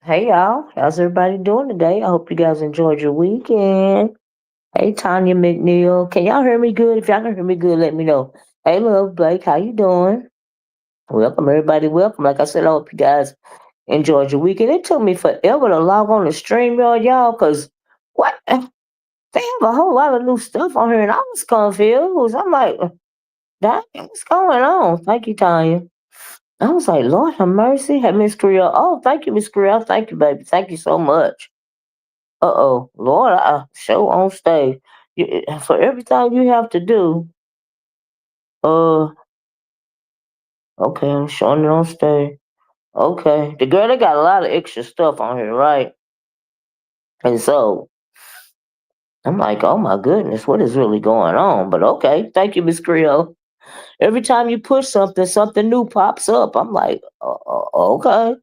Hey y'all, how's everybody doing today? I hope you guys enjoyed your weekend. Hey Tanya McNeil, can y'all hear me good? If y'all can hear me good, let me know. Hey Love Blake, how you doing? Welcome everybody, welcome. Like I said, I hope you guys enjoyed your weekend. It took me forever to log on the stream, y'all, cause what? They have a whole lot of new stuff on here, and I was confused. I'm like, dang, what's going on? Thank you, Tanya. I was like, Lord have mercy. Hey, Miss Creel. Oh, thank you, Miss Creel. Thank you, baby. Thank you so much. Uh-oh, Lord, I show on stage. For everything you have to do, uh, okay, I'm showing it on stage. Okay, the girl, they got a lot of extra stuff on here, right? And so I'm like, oh my goodness, what is really going on? But okay, thank you, Miss Creole. Every time you push something, something new pops up. I'm like, okay.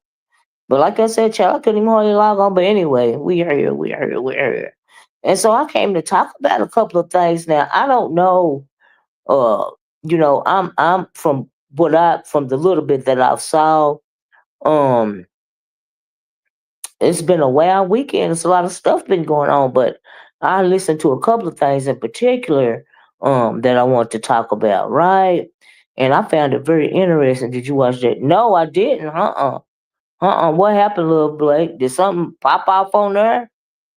But like I said, child, I couldn't even hardly log on. But anyway, we are here, we are here, we are here. And so I came to talk about a couple of things. Now I don't know, uh, I'm from the little bit that I saw. Um, it's been a wild weekend. It's a lot of stuff been going on, but I listened to a couple of things in particular that I want to talk about, right? And I found it very interesting. Did you watch that? No, I didn't. What happened, little Blake? Did something pop off on there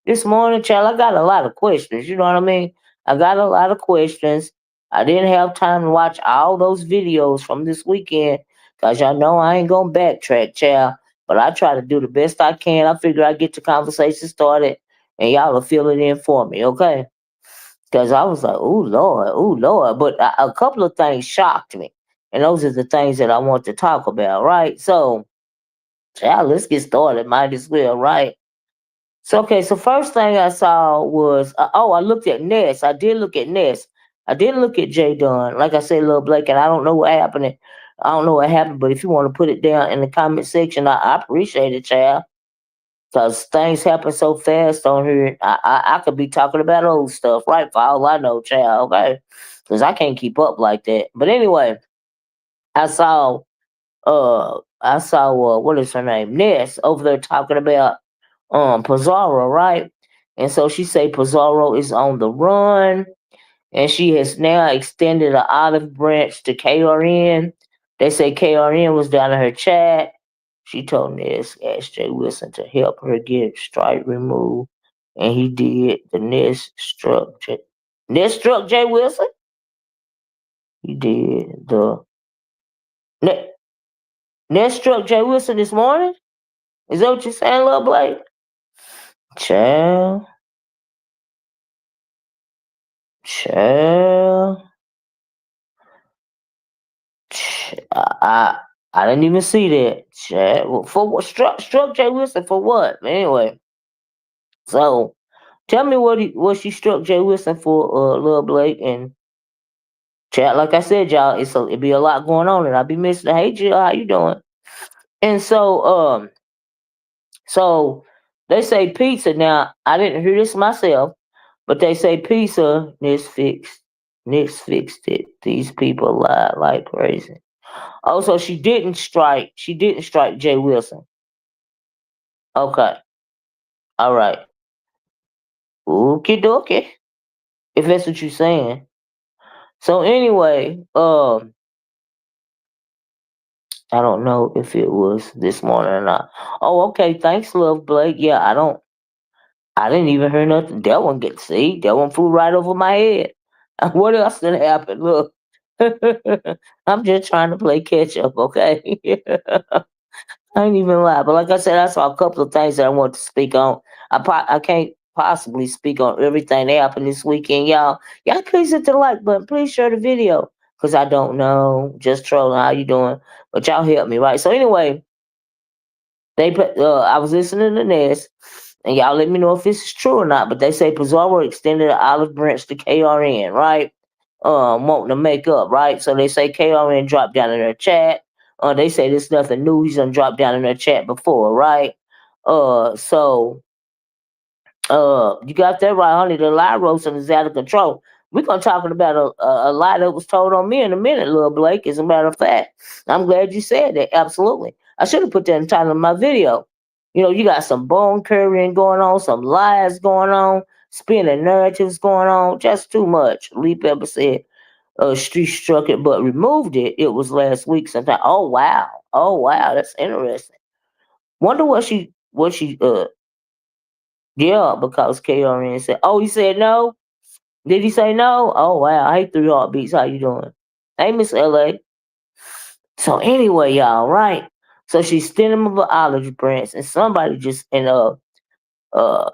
this morning, child? I got a lot of questions. You know what I mean? I got a lot of questions. I didn't have time to watch all those videos from this weekend because y'all know I ain't gonna backtrack, child. But I try to do the best I can. I figure I get the conversation started and y'all will fill it in for me, okay? Because I was like, oh Lord. But a couple of things shocked me. And those are the things that I want to talk about, right? So, child, let's get started. Might as well, right? So okay, so first thing I saw was I looked at Ness. I did look at Ness. I didn't look at Jay Dunn. Like I said, little Blake, and I don't know what happened. I don't know what happened, but if you want to put it down in the comment section, I appreciate it, child. Because things happen so fast on here. I could be talking about old stuff, right? For all I know, child. Okay, because I can't keep up like that. But anyway, I saw what is her name? Ness over there talking about Pizarro, right? And so she say Pizarro is on the run and she has now extended an olive branch to KRN. They say KRN was down in her chat. She told Ness asked Jay Wilson to help her get strike removed. And he did. The Ness struck Jay Wilson? He did. Ne- Ness struck Jay Wilson this morning? Is that what you're saying, little Blake? Child. Child. I I didn't even see that. Child. For what struck Jay Wilson for what? Anyway. So tell me what she struck Jay Wilson for, little Blake, and chat. Like I said, y'all, it be a lot going on, and I be missing. Hey, Jill, how you doing? And so they say pizza. Now I didn't hear this myself, but they say pizza. This fixed it. These people lie like crazy. Oh, so she didn't strike. She didn't strike Jay Wilson. Okay, all right. Okie dokie. If that's what you're saying. So anyway, I don't know if it was this morning or not. Oh, okay. Thanks, love Blake. Yeah, I didn't even hear nothing. That one get see. That one flew right over my head. What else did happen? Look, I'm just trying to play catch up, okay? I ain't even lie, but like I said, I saw a couple of things that I want to speak on. I can't possibly speak on everything that happened this weekend, y'all. Y'all please hit the like button. Please share the video, cause I don't know. Just trolling. How you doing? But y'all help me, right? So anyway, they put. I was listening to Ness, and y'all let me know if this is true or not. But they say Pizarro extended an olive branch to KRN, right? Wanting to make up, right? So they say KRN dropped down in their chat. They say there's nothing new. He's done dropped down in their chat before, right? So you got that right, honey. The lie roasting is out of control. We're gonna talking about a lie that was told on me in a minute, little Blake. As a matter of fact, I'm glad you said that. Absolutely, I should have put that in the title of my video. You know, you got some bone carrying going on, some lies going on, spinning narratives going on. Just too much. Lee Pepper said, "Street struck it, but removed it. It was last week sometime." Oh wow, that's interesting. Wonder what she. Yeah, because KRN said, "Oh, he said no." Did he say no? Oh wow. Hey, three heartbeats. How you doing? Hey, Miss LA. So anyway, y'all, right? So she's standing of an olive branch, and somebody just uh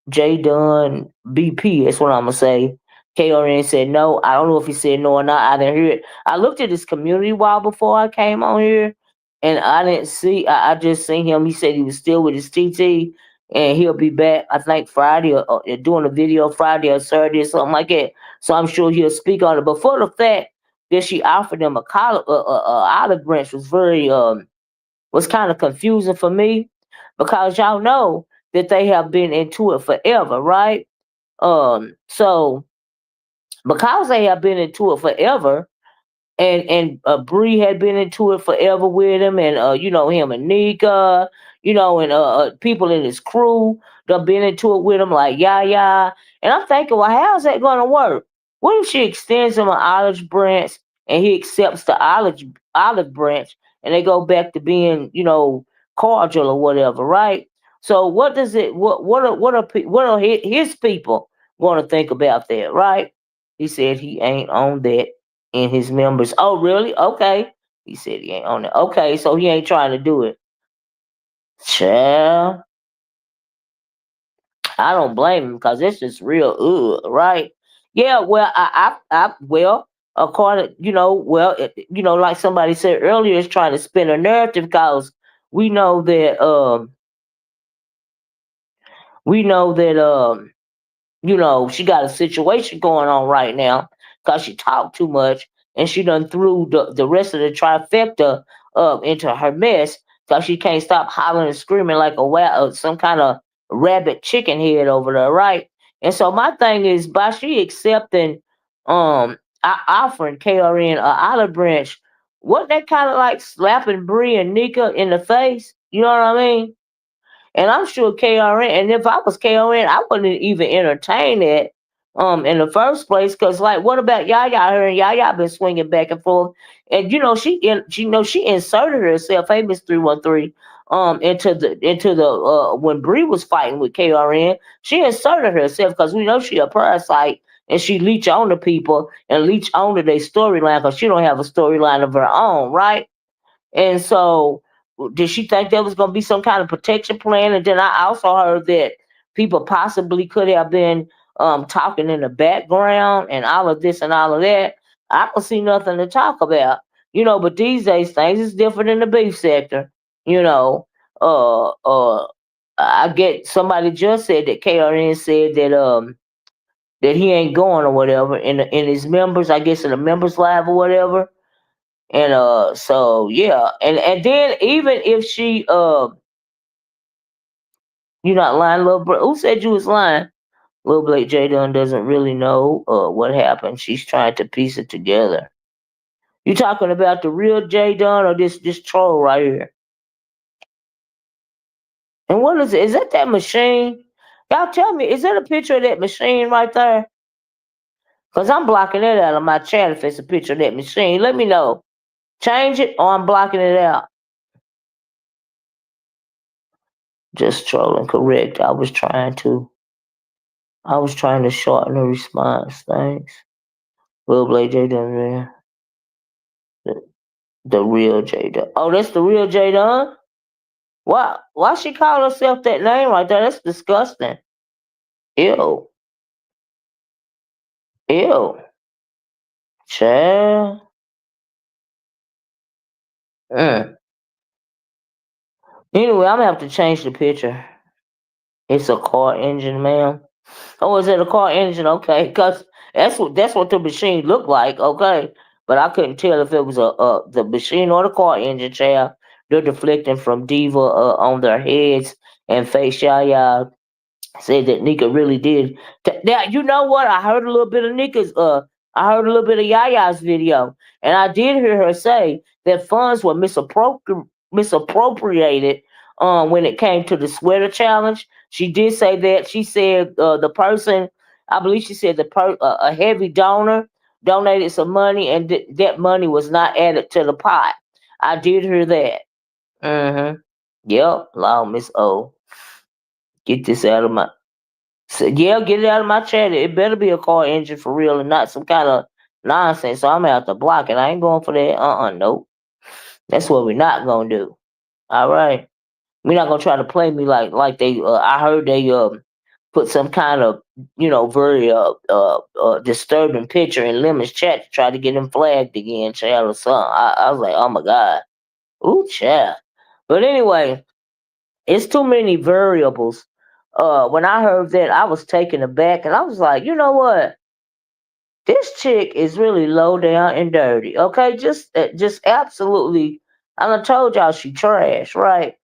J Dunn BP. That's what I'm gonna say. KRN said no. I don't know if he said no or not. I didn't hear it. I looked at his community wall before I came on here, and I didn't see. I just seen him. He said he was still with his TT, and he'll be back. I think Friday or doing a video Friday or Saturday or something like that. So I'm sure he'll speak on it. But for the fact that she offered him olive branch was very was kind of confusing for me because y'all know that they have been into it forever, right? So because they have been into it forever, and Bree had been into it forever with him, and you know him and Nika, you know, and people in his crew done been into it with him like Yaya, and I'm thinking, well, how's that gonna work? What if she extends him an olive branch and he accepts the olive branch, and they go back to being, you know, cordial or whatever, right? So what does it what are his people want to think about that, right? He said he ain't on that in his members. Oh, really? Okay. He said he ain't on it. Okay, so he ain't trying to do it. Child, I don't blame him because it's just real, right? Yeah, well, well, according, you know, well, you know, like somebody said earlier, it's trying to spin a narrative because we know that, we know that, you know, she got a situation going on right now because she talked too much and she done threw the rest of the trifecta up into her mess because she can't stop hollering and screaming like some kind of rabbit chicken head over there, right? And so my thing is, by she accepting, offering KRN a olive branch, wasn't that kind of like slapping Bree and Nika in the face? You know what I mean? And I'm sure KRN, and if I was KRN, I wouldn't even entertain it in the first place. Cause like, what about Yaya? Her and Yaya been swinging back and forth, and you know she inserted herself, hey Miss 313, into the when Bree was fighting with KRN, she inserted herself because we know she a parasite and she leech on to people and leech on to their storyline because she don't have a storyline of her own, right? And so, did she think there was going to be some kind of protection plan? And then I also heard that people possibly could have been talking in the background and all of this and all of that. I don't see nothing to talk about, you know. But these days, things is different in the beef sector, you know. Uh, uh, I get somebody just said that KRN said that he ain't going or whatever in his members, I guess in the members live or whatever. And so yeah, and then even if she you not lying, little bro. Who said you was lying? Little Blake J Dunn doesn't really know what happened. She's trying to piece it together. You talking about the real J Dunn or this troll right here? And what is it? Is that machine? Y'all tell me, is that a picture of that machine right there? Cause I'm blocking it out of my chat if it's a picture of that machine. Let me know. Change it or I'm blocking it out. Just trolling, correct. I was trying to shorten the response. Thanks. Will Blake J Dunn, man. The, the real J Dunn. Oh, that's the real J Dunn? Why she call herself that name right there? That's disgusting. Ew. Ew. Child. Mm. Anyway, I'm gonna have to change the picture. It's a car engine, ma'am. Oh, is it a car engine? Okay, because that's what the machine looked like. Okay, but I couldn't tell if it was the machine or the car engine. Child, they're deflecting from Diva on their heads and face. Y'all said that Nika really did. Now you know what? I heard a little bit of Nika's. I heard a little bit of Yaya's video, and I did hear her say that funds were misappropriated. When it came to the sweater challenge, she did say that. She said the person, I believe she said a heavy donor donated some money, and that money was not added to the pot. I did hear that. Mm-hmm. Yep. Law, Miss O. Get this out of my So, yeah, get it out of my chat. It better be a car engine for real and not some kind of nonsense. So I'm gonna have to block it. I ain't going for that. Nope. That's what we're not gonna do. All right. We're not gonna try to play me like they. I heard they put some kind of very disturbing picture in Lemon's chat to try to get him flagged again, child or something. I was like, oh my god, ooh, child. But anyway, it's too many variables. When I heard that, I was taken aback, and I was like, you know what? This chick is really low down and dirty. Okay, just absolutely. I done told y'all she trash, right?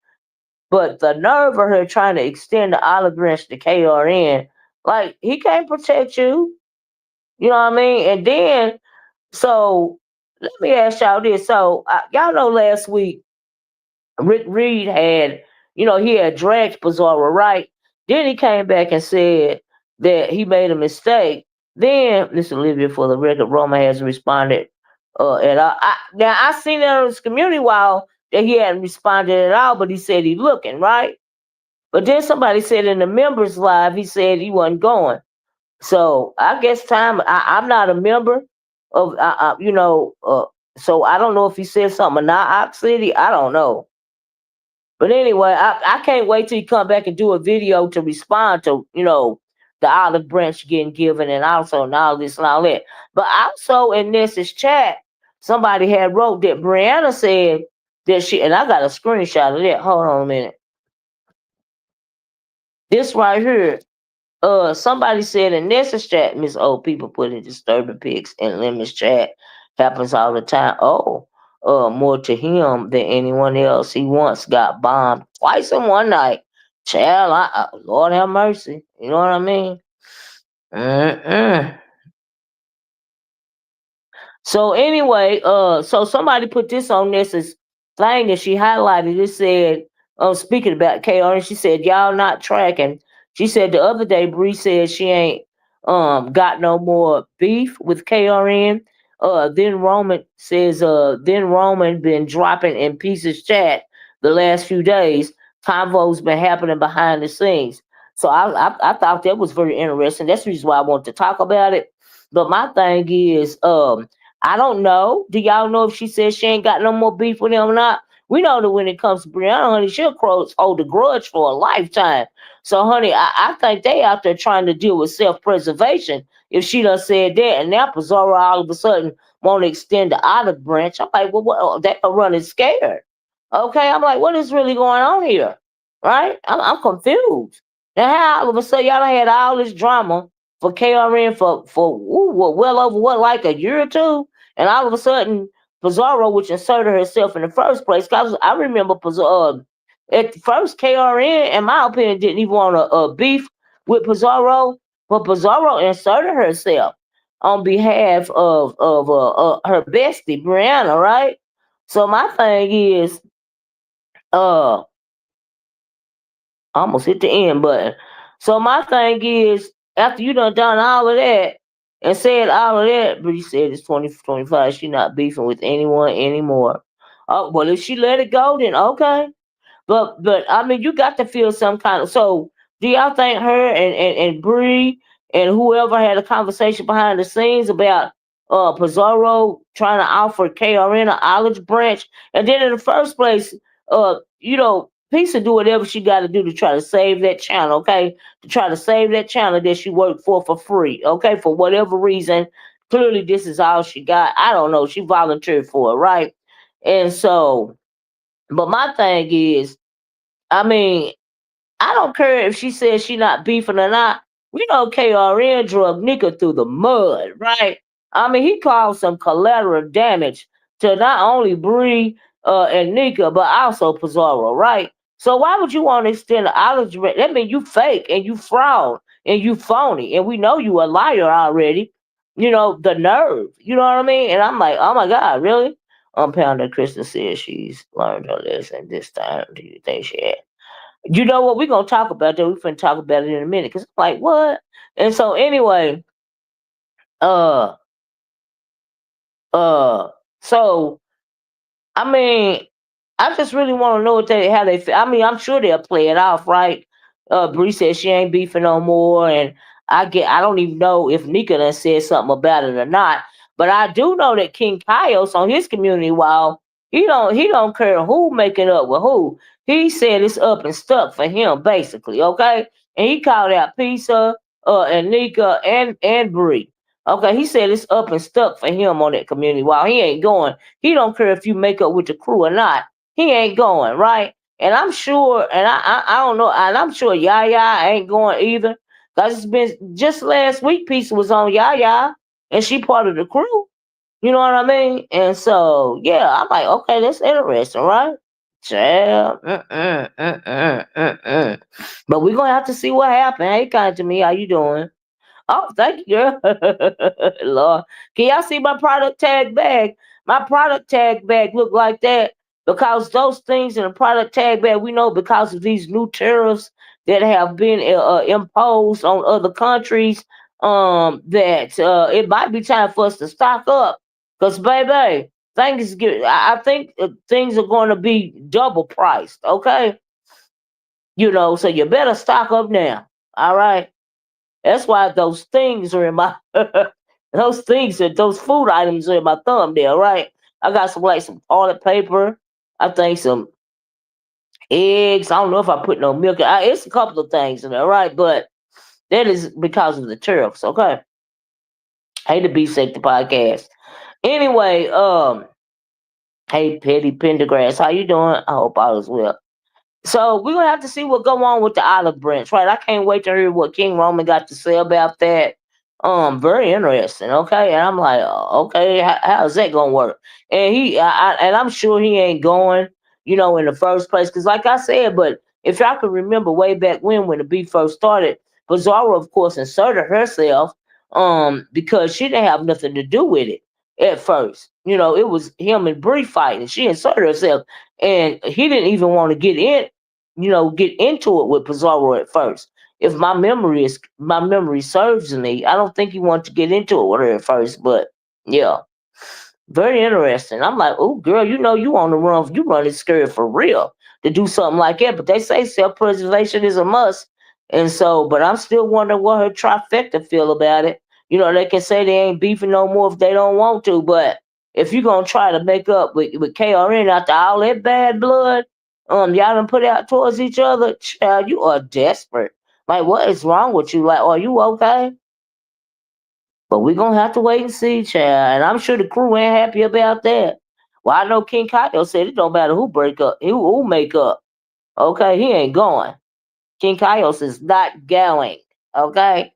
But the nerve of her trying to extend the olive branch to KRN, like he can't protect you. You know what I mean? And then, so let me ask y'all this. So y'all know last week Rick Reed had, he had dragged Pizarro, right? Then he came back and said that he made a mistake. Then, listen, Olivia, for the record, Roma has responded. Now I seen that on his community wall that he hadn't responded at all, but he said he looking right. But then somebody said in the members live, he said he wasn't going. So I guess I'm not a member of, so I don't know if he said something or not. Ox City, I don't know. But anyway, I can't wait till you come back and do a video to respond to, the olive branch getting given and all this and all that. But also in Ness's chat, somebody had wrote that Brianna said that and I got a screenshot of that. Hold on a minute. This right here. Somebody said in Ness's chat, Miss Old people putting disturbing pics in Lemon's chat happens all the time. Oh, more to him than anyone else. He once got bombed twice in one night. Child, Lord have mercy. You know what I mean? Mm-mm. So anyway, so somebody put this on Ness's thing that she highlighted. It said, speaking about KRN, she said, y'all not tracking. She said the other day Bree said she ain't got no more beef with KRN. Then Roman been dropping in pieces chat the last few days. Convo's been happening behind the scenes. So I thought that was very interesting. That's the reason why I want to talk about it. But my thing is, I don't know. Do y'all know if she says she ain't got no more beef with him or not? We know that when it comes to Brianna, honey, she'll hold a grudge for a lifetime. So, honey, I think they out there trying to deal with self-preservation. If she done said that, and now Pizarro all of a sudden want to extend the olive branch, I'm like, well, they are running scared. Okay, I'm like, what is really going on here? Right? I'm confused. Now, how all of a sudden y'all done had all this drama for KRN for well over like a year or two, and all of a sudden Pizarro, which inserted herself in the first place, cause I remember Pizarro at first KRN, in my opinion, didn't even want a beef with Pizarro, but Pizarro inserted herself on behalf of her bestie Brianna, right? So my thing is, uh, I almost hit the end button. So my thing is, after you done all of that and said all of that, but he said it's 2025. She not beefing with anyone anymore. Oh well, if she let it go, then okay. But I mean, you got to feel some kind of. So do y'all think her and Bree and whoever had a conversation behind the scenes about Pizarro trying to offer KRN an olive branch, and then in the first place, Pizza do whatever she got to do to try to save that channel, okay? To try to save that channel that she worked for free, okay? For whatever reason, clearly this is all she got. I don't know. She volunteered for it, right? And so, but my thing is, I mean, I don't care if she says she not beefing or not. We know KRN drug nigga through the mud, right? I mean, he caused some collateral damage to not only Bree and Nika, but also Pizarro, right? So why would you want to extend the olive? That means you fake and you fraud and you phony, and we know you a liar already. You know the nerve. You know what I mean? And I'm like, oh my god, really? Pounder Krista says she's learned her lesson this time. Do you think she had? You know what? We're gonna talk about that. We're gonna talk about it in a minute. Cause like what? And so anyway, uh uh so I mean, I just really want to know what they how they feel. I mean, I'm sure they'll play it off, right? Bree said she ain't beefing no more, and I don't even know if Nika done said something about it or not. But I do know that King Kaios on his community wall, he don't care who making up with who. He said it's up and stuck for him, basically, okay? And he called out Pizza, and Nika and Bree. Okay, he said it's up and stuck for him on that community wall. He ain't going. He don't care if you make up with the crew or not. He ain't going, right? And I'm sure, and I don't know, and I'm sure Yaya ain't going either. Cause it's been just last week. Pizza was on Yaya, and she part of the crew. You know what I mean? And so yeah, I'm like, okay, that's interesting, right? Child, but we're gonna have to see what happened. Hey, kind to me, how you doing? Oh, thank you, girl. Lord. Can y'all see my product tag bag? My product tag bag look like that because those things in the product tag bag, we know because of these new tariffs that have been imposed on other countries, that it might be time for us to stock up. Because, baby, things get, I think things are going to be double priced, okay? You know, so you better stock up now, all right? That's why those things are in my those food items are in my thumbnail, right? I got some toilet paper. I think some eggs. I don't know if I put no milk. It's a couple of things in there, right? But that is because of the tariffs. Okay. Hey, the Beef Safety Podcast. Anyway, hey, Petty Pendergrass, how you doing? I hope all is well. So we're gonna have to see what go on with the olive branch, right? I can't wait to hear what King Roman got to say about that. Very interesting. Okay, and I'm like, okay, how's that gonna work? And and I'm sure he ain't going, in the first place, because like I said, but if y'all can remember way back when the beef first started, Pizarro, of course, inserted herself, because she didn't have nothing to do with it at first. It was him and Bree fighting. She inserted herself, and he didn't even want to get into it with Pizarro at first. If my memory serves me, I don't think he wanted to get into it with her at first, but yeah, very interesting. I'm like, oh girl, you on the run, you running scared for real to do something like that. But they say self preservation is a must, and so, but I'm still wondering what her trifecta feel about it. They can say they ain't beefing no more if they don't want to, but if you're gonna try to make up with KRN after all that bad blood, y'all done put out towards each other, child, you are desperate. Like, what is wrong with you? Like, are you okay? But we're gonna have to wait and see, child. And I'm sure the crew ain't happy about that. Well, I know King Kaio said it don't matter who break up, who make up. Okay, he ain't going. King Kaios is not going. Okay,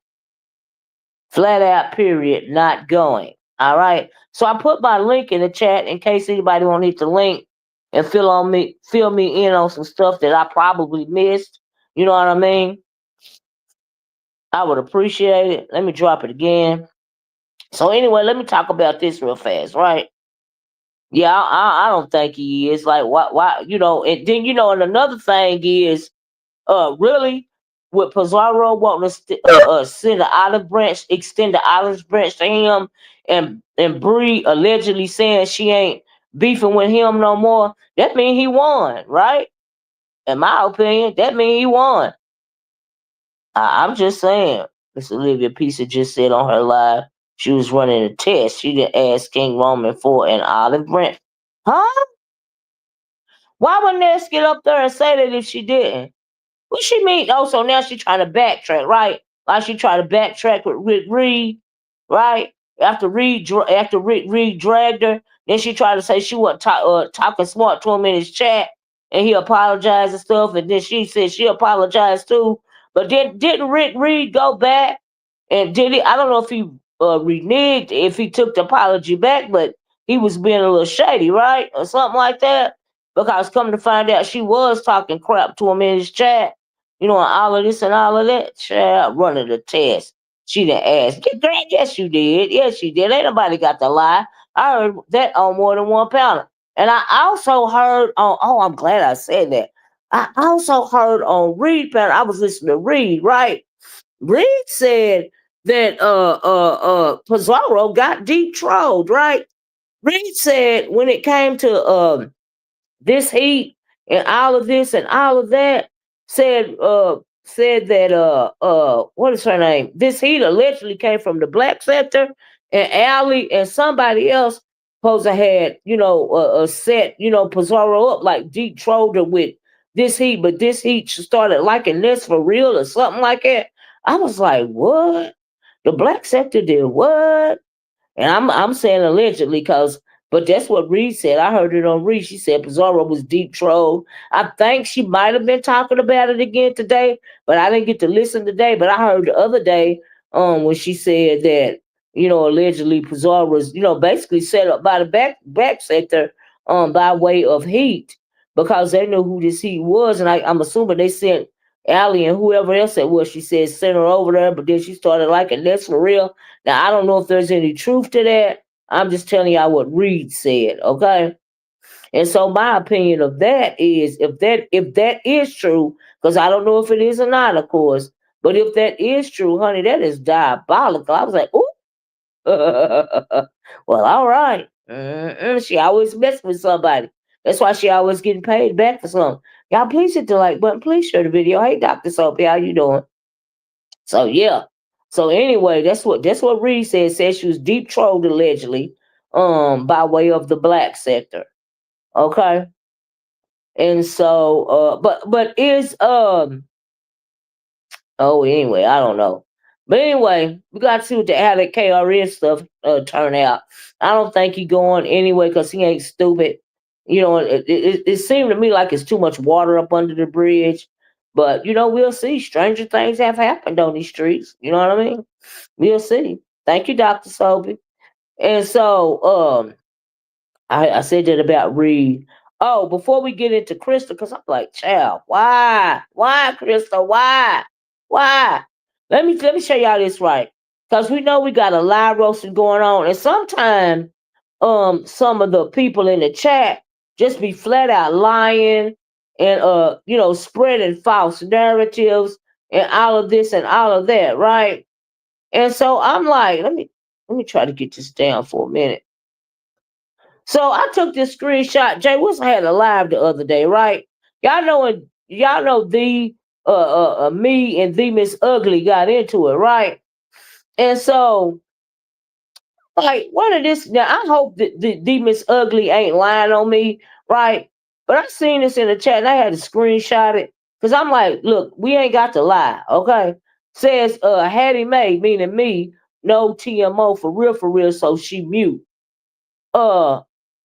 flat out, period, not going. All right. So I put my link in the chat in case anybody want to hit the link and fill me in on some stuff that I probably missed. You know what I mean? I would appreciate it. Let me drop it again. So anyway, let me talk about this real fast, right? Yeah, I don't think he is. Like, why, and then, and another thing is, really, with Pizarro wanting to send the olive branch, extend the olive branch to him, and Bree allegedly saying she ain't beefing with him no more, that mean he won, right? In my opinion, that mean he won. I'm just saying. Miss Olivia Pisa just said on her live she was running a test. She didn't ask King Roman for an olive branch. Huh? Why would Ness get up there and say that if she didn't? What she mean? Oh, so now she trying to backtrack, right? Like she tried to backtrack with Reed, right? After Reed dragged her, then she tried to say she wasn't talking smart to him in his chat, and he apologized and stuff, and then she said she apologized too. But didn't Rick Reed go back and did he? I don't know if he reneged, if he took the apology back, but he was being a little shady, right, or something like that. Because come to find out, she was talking crap to him in his chat, and all of this and all of that. Child, running the test. She didn't ask. Yes, you did. Yes, you did. Ain't nobody got the lie. I heard that on more than one pounder. And I also heard on, oh, I'm glad I said that. I also heard on Reed panel, I was listening to Reed, right? Reed said that Pizarro got deep trolled, right? Reed said when it came to this heat and all of this and all of that, said that what is her name? This heat allegedly came from the black sector, and Allie and somebody else supposed to had set Pizarro up, like deep trolled her with this heat, but this heat started liking this for real or something like that. I was like, what? The black sector did what? And I'm saying allegedly because, but that's what Reed said. I heard it on Reed. She said Pizarro was deep troll. I think she might have been talking about it again today, but I didn't get to listen today. But I heard the other day when she said that allegedly Pizarro was basically set up by the back sector by way of heat because they knew who this heat was, and I'm assuming they sent Allie and whoever else it was. She said sent her over there, but then she started liking this for real. Now I don't know if there's any truth to that. I'm just telling y'all what Reed said, okay? And so my opinion of that is if that is true, because I don't know if it is or not, of course, but if that is true, honey, that is diabolical. I was like, ooh, well, all right. She always mess with somebody. That's why she always getting paid back for something. Y'all, please hit the like button. Please share the video. Hey, Dr. Soapy, how you doing? So yeah. So anyway, that's what Reed said. Said she was deep trolled allegedly, by way of the black sector. Okay. And so but is oh anyway, I don't know. But anyway, we got to see what how that KRN stuff turn out. I don't think he going anyway because he ain't stupid. It seemed to me like it's too much water up under the bridge. But we'll see. Stranger things have happened on these streets. You know what I mean? We'll see. Thank you, Dr. Sophie. And so I said that about Reed. Oh, before we get into Krista, because I'm like, child, why? Why, Krista? Why? Why? Let me show y'all this right. Because we know we got a live roasting going on. And sometimes some of the people in the chat just be flat out lying and spreading false narratives and all of this and all of that, right? And so I'm like, let me try to get this down for a minute. So I took this screenshot. Jay Wilson had a live the other day, right? Y'all know the me and the Miss Ugly got into it, right? And so like one of this now I hope that the Miss Ugly ain't lying on me, right? But I seen this in the chat and I had to screenshot it. Cause I'm like, look, we ain't got to lie, okay? Says Hattie Mae, meaning me, no TMO for real, so she mute. uh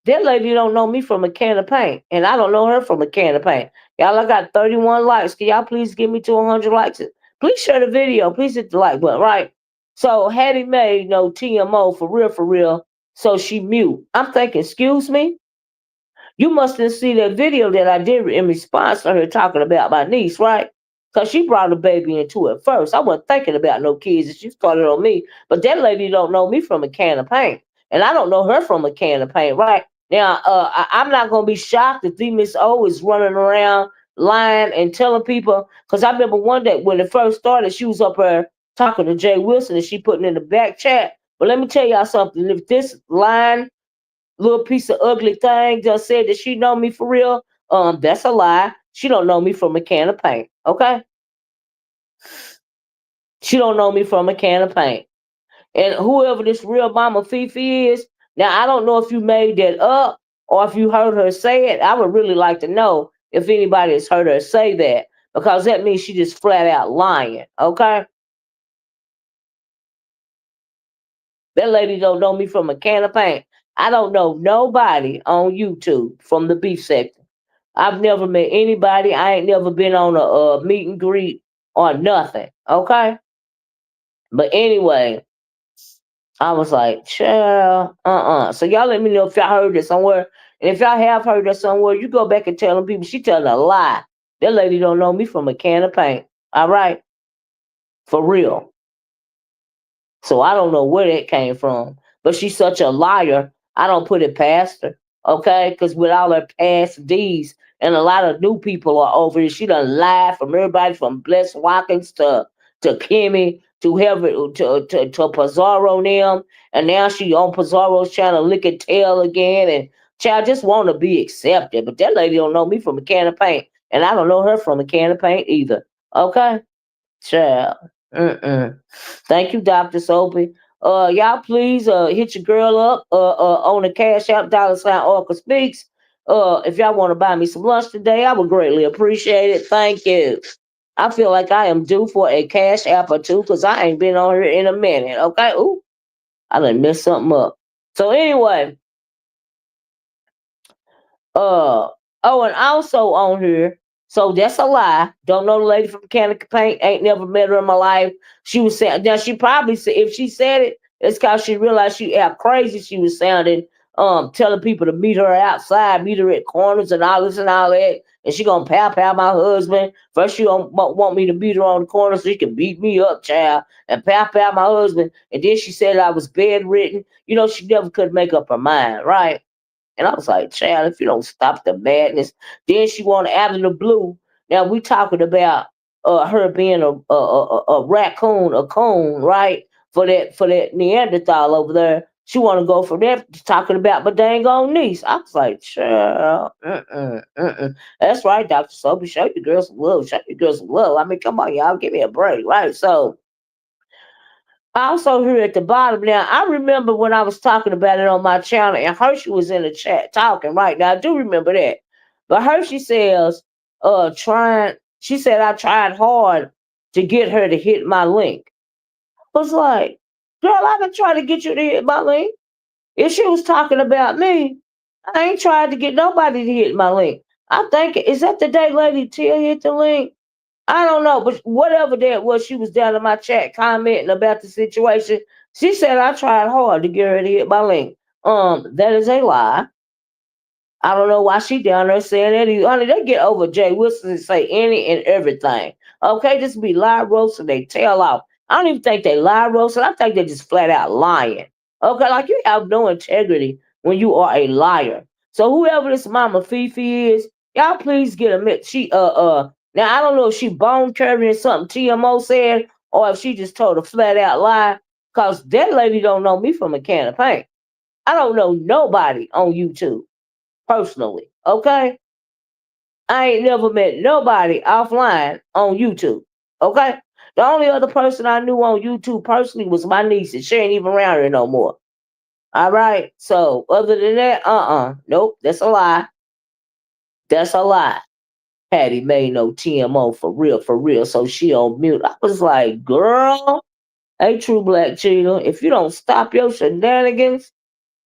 that lady don't know me from a can of paint, and I don't know her from a can of paint. Y'all, I got 31 likes. Can y'all please give me to 100 likes? Please share the video. Please hit the like button, right? So Hattie Mae, no TMO for real. So she mute. I'm thinking, excuse me? You must have seen that video that I did in response to her talking about my niece, right? Because she brought the baby into it first. I wasn't thinking about no kids, and she started on me. But that lady don't know me from a can of paint, and I don't know her from a can of paint, right? Now, I'm not gonna be shocked if the Miss O is running around lying and telling people. Because I remember one day when it first started, she was up there talking to Jay Wilson, and she putting in the back chat. But let me tell y'all something. If this line little piece of ugly thing just said that she know me for real, that's a lie. She don't know me from a can of paint. Okay? She don't know me from a can of paint. And whoever this real mama Fifi is, now I don't know if you made that up or if you heard her say it, I would really like to know if anybody has heard her say that, because that means she just flat out lying. Okay, that lady don't know me from a can of paint. I don't know nobody on YouTube from the beef sector. I've never met anybody. I ain't never been on a meet and greet or nothing. Okay, but anyway, I was like, child, So y'all let me know if y'all heard it somewhere. And if y'all have heard it somewhere, you go back and tell them people she telling a lie. That lady don't know me from a can of paint. All right? For real. So I don't know where that came from. But she's such a liar. I don't put it past her. Okay? Because with all her past deeds, and a lot of new people are over here, she done lied from everybody from Bless Watkins to Kimmy to whoever to Pizarro and them. And now she on Pizarro's trying to lick and tail again. And child just want to be accepted. But that lady don't know me from a can of paint. And I don't know her from a can of paint either. Okay? Child. Mm-mm. Thank you, Dr. Soapy. Y'all please hit your girl up on the Cash App $ Orca Speaks. If y'all want to buy me some lunch today, I would greatly appreciate it. Thank you. I feel like I am due for a Cash App or two because I ain't been on here in a minute. Okay. Ooh, I done messed something up. So anyway, Uh oh, and also on here. So that's a lie. Don't know the lady from Mechanical Paint. Ain't never met her in my life. She was saying now she probably said if she said it, it's cause she realized how crazy she was sounding. Telling people to meet her outside, meet her at corners and all this and all that. And she gonna pow my husband. First she don't want me to meet her on the corner so she can beat me up, child, and pow my husband. And then she said I was bedridden. You know, she never could make up her mind, right? And I was like, child, if you don't stop the madness, then she wanted out of the blue. Now we talking about her being a raccoon, a coon, right? For that Neanderthal over there. She want to go for that, talking about my dang old niece. I was like, child, that's right, Dr. Sophie. Show your girls some love. Show your girls some love. I mean, come on, y'all, give me a break, right? So also here at the bottom now, I remember when I was talking about it on my channel and Hershey was in the chat talking right now. I do remember that. But Hershey says, she said I tried hard to get her to hit my link. I was like, girl, I been trying to get you to hit my link. If she was talking about me, I ain't tried to get nobody to hit my link. I think, is that the day Lady T hit the link? I don't know, but whatever that was, she was down in my chat commenting about the situation. She said I tried hard to get her to hit my link. That is a lie. I don't know why she down there saying that. Honey, they get over Jay Wilson and say any and everything. Okay, just be lie roasting they tail off. I don't even think they lie roasting. I think they just flat out lying. Okay, like you have no integrity when you are a liar. So whoever this Mama Fifi is, y'all please get a mix. She now I don't know if she bone carrying something TMO said or if she just told a flat out lie. Cause that lady don't know me from a can of paint. I don't know nobody on YouTube personally. Okay, I ain't never met nobody offline on YouTube. Okay, the only other person I knew on YouTube personally was my niece, and she ain't even around here no more. All right, so other than that, nope, that's a lie. That's a lie. Patty made no TMO for real. So she on mute. I was like, girl, hey, true black cheetah, if you don't stop your shenanigans,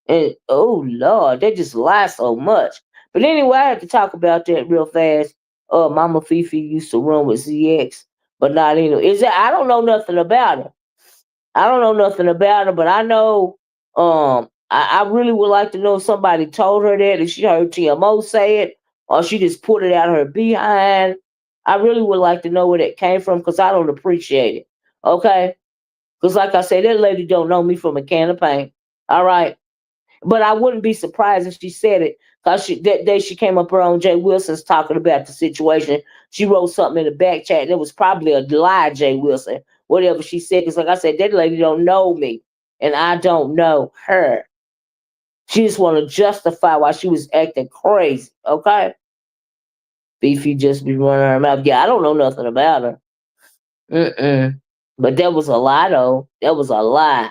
and oh Lord, they just lie so much. But anyway, I had to talk about that real fast. Mama Fifi used to run with ZX, but not anyway. Is that I don't know nothing about her. I don't know nothing about her, but I know I really would like to know if somebody told her that, if she heard TMO say it, or she just put it out her behind. I really would like to know where that came from because I don't appreciate it. Okay? Because like I said, that lady don't know me from a can of paint. All right. But I wouldn't be surprised if she said it because that day she came up around Jay Wilson's talking about the situation. She wrote something in the back chat. And it was probably a lie, Jay Wilson, whatever she said. Because like I said, that lady don't know me, and I don't know her. She just want to justify why she was acting crazy. Okay, Beefy just be running her mouth. Yeah, I don't know nothing about her. Mm-mm. But that was a lie, though. That was a lie.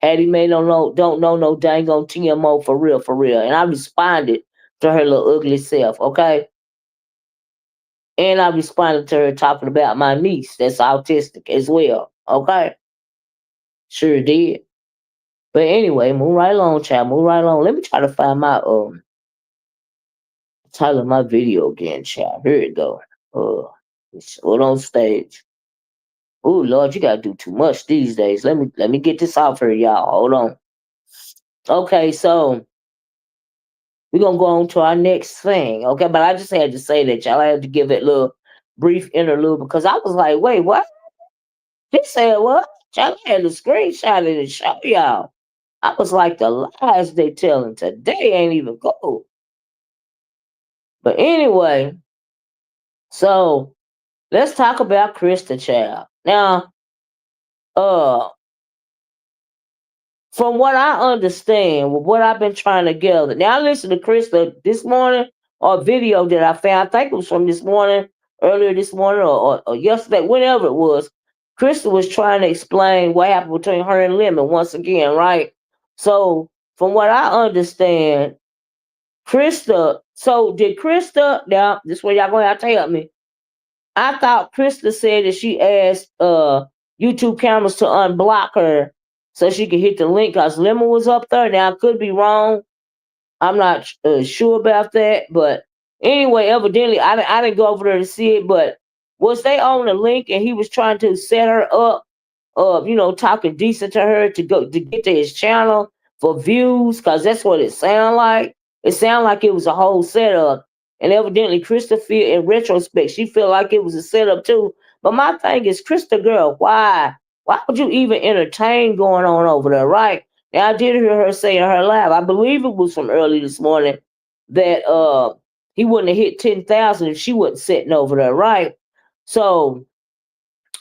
Hattie Mae don't know no dang on TMO for real. And I responded to her little ugly self, okay? And I responded to her talking about my niece that's autistic as well, okay? Sure did. But anyway, move right along, child. Move right along. Let me try to find my title of my video again, child. Here it go. It's hold on stage. Oh Lord, you gotta do too much these days. Let me get this off here, y'all. Hold on. Okay, so we're gonna go on to our next thing. Okay, but I just had to say that y'all. I had to give it a little brief interlude because I was like, wait, what? He said what? Y'all had to screenshot it and show y'all. I was like, the lies they telling today ain't even cool. But anyway, so let's talk about Christa Child. Now, uh, from what I understand, with what I've been trying to gather. Now I listened to Krista this morning or a video that I found. I think it was from this morning, earlier this morning, or yesterday, whenever it was. Krista was trying to explain what happened between her and Lemon once again, right? So from what I understand, Krista. So did Krista? Now this is where y'all gonna have to help me. I thought Krista said that she asked YouTube cameras to unblock her so she could hit the link because Lemon was up there. Now I could be wrong. I'm not sure about that, but anyway, evidently I didn't go over there to see it. But was they on the link and he was trying to set her up of talking decent to her to go to get to his channel for views because that's what it sounded like. It sounded like it was a whole setup, and evidently Krista feel in retrospect she felt like it was a setup too. But my thing is, Krista girl, why would you even entertain going on over there, right? Now I did hear her say in her live, I believe it was from early this morning, that he wouldn't have hit 10,000 if she wasn't sitting over there, right? So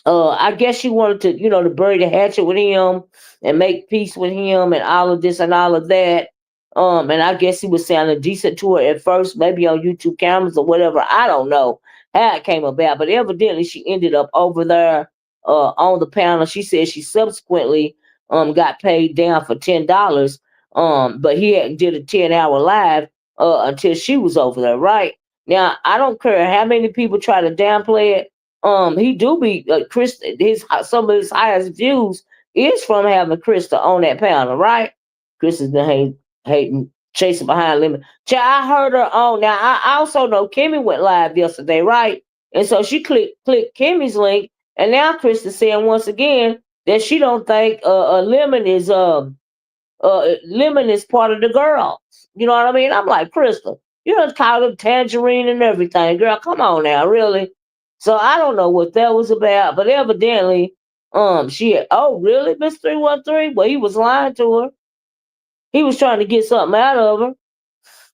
I guess she wanted to, to bury the hatchet with him and make peace with him and all of this and all of that. And I guess he was sounding decent to her at first, maybe on YouTube cameras or whatever. I don't know how it came about, but evidently she ended up over there on the panel. She said she subsequently got paid down for $10. But he hadn't did a 10-hour live until she was over there, right? Now I don't care how many people try to downplay it. He do be Chris. His some of his highest views is from having Krista on that panel, right? Krista's been hating, chasing behind Lemon. I heard her on. Now I also know Kimmy went live yesterday, right? And so she clicked Kimmy's link, and now Krista saying once again that she don't think Lemon is part of the girls. You know what I mean? I'm like, Krista, you just called him Tangerine and everything. Girl, come on now, really? So I don't know what that was about, but evidently, oh, really, Miss 313? Well, he was lying to her. He was trying to get something out of her.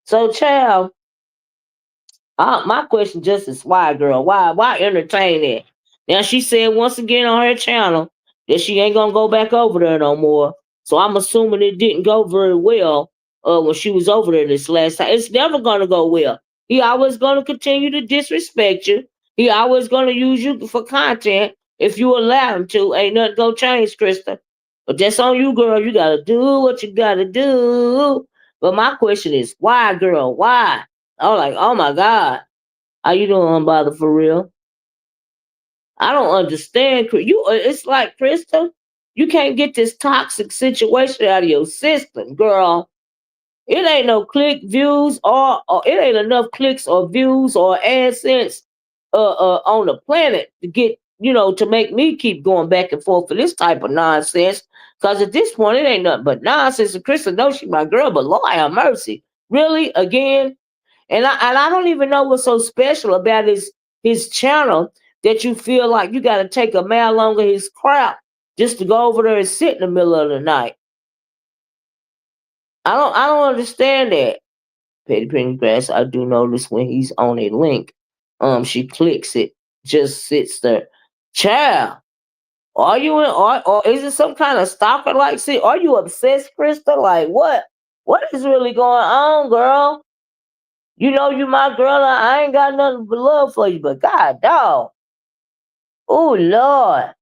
So, child, my question just is why, girl? Why entertain it? Now she said once again on her channel that she ain't gonna go back over there no more. So I'm assuming it didn't go very well when she was over there this last time. It's never gonna go well. He always gonna continue to disrespect you. He always gonna use you for content if you allow him to. Ain't nothing gonna change, Krista. But that's on you, girl. You gotta do what you gotta do. But my question is, why, girl? Why? I'm like, oh my God. How you doing, unbothered for real? I don't understand. You, it's like Krista, you can't get this toxic situation out of your system, girl. It ain't no click views or it ain't enough clicks or views or AdSense on the planet to get to make me keep going back and forth for this type of nonsense. Because at this point, it ain't nothing but nonsense. And Krista knows she my girl, but Lord have mercy, really again. And I don't even know what's so special about his channel that you feel like you got to take a mile longer his crap just to go over there and sit in the middle of the night. I don't understand that. Petty Penny Grass, I do notice when he's on a link, she clicks it, just sits there. Child, are you in or is it some kind of stalker like see? Are you obsessed, Krista? Like what? What is really going on, girl? You know you my girl. I ain't got nothing but love for you, but God dog. Oh Lord.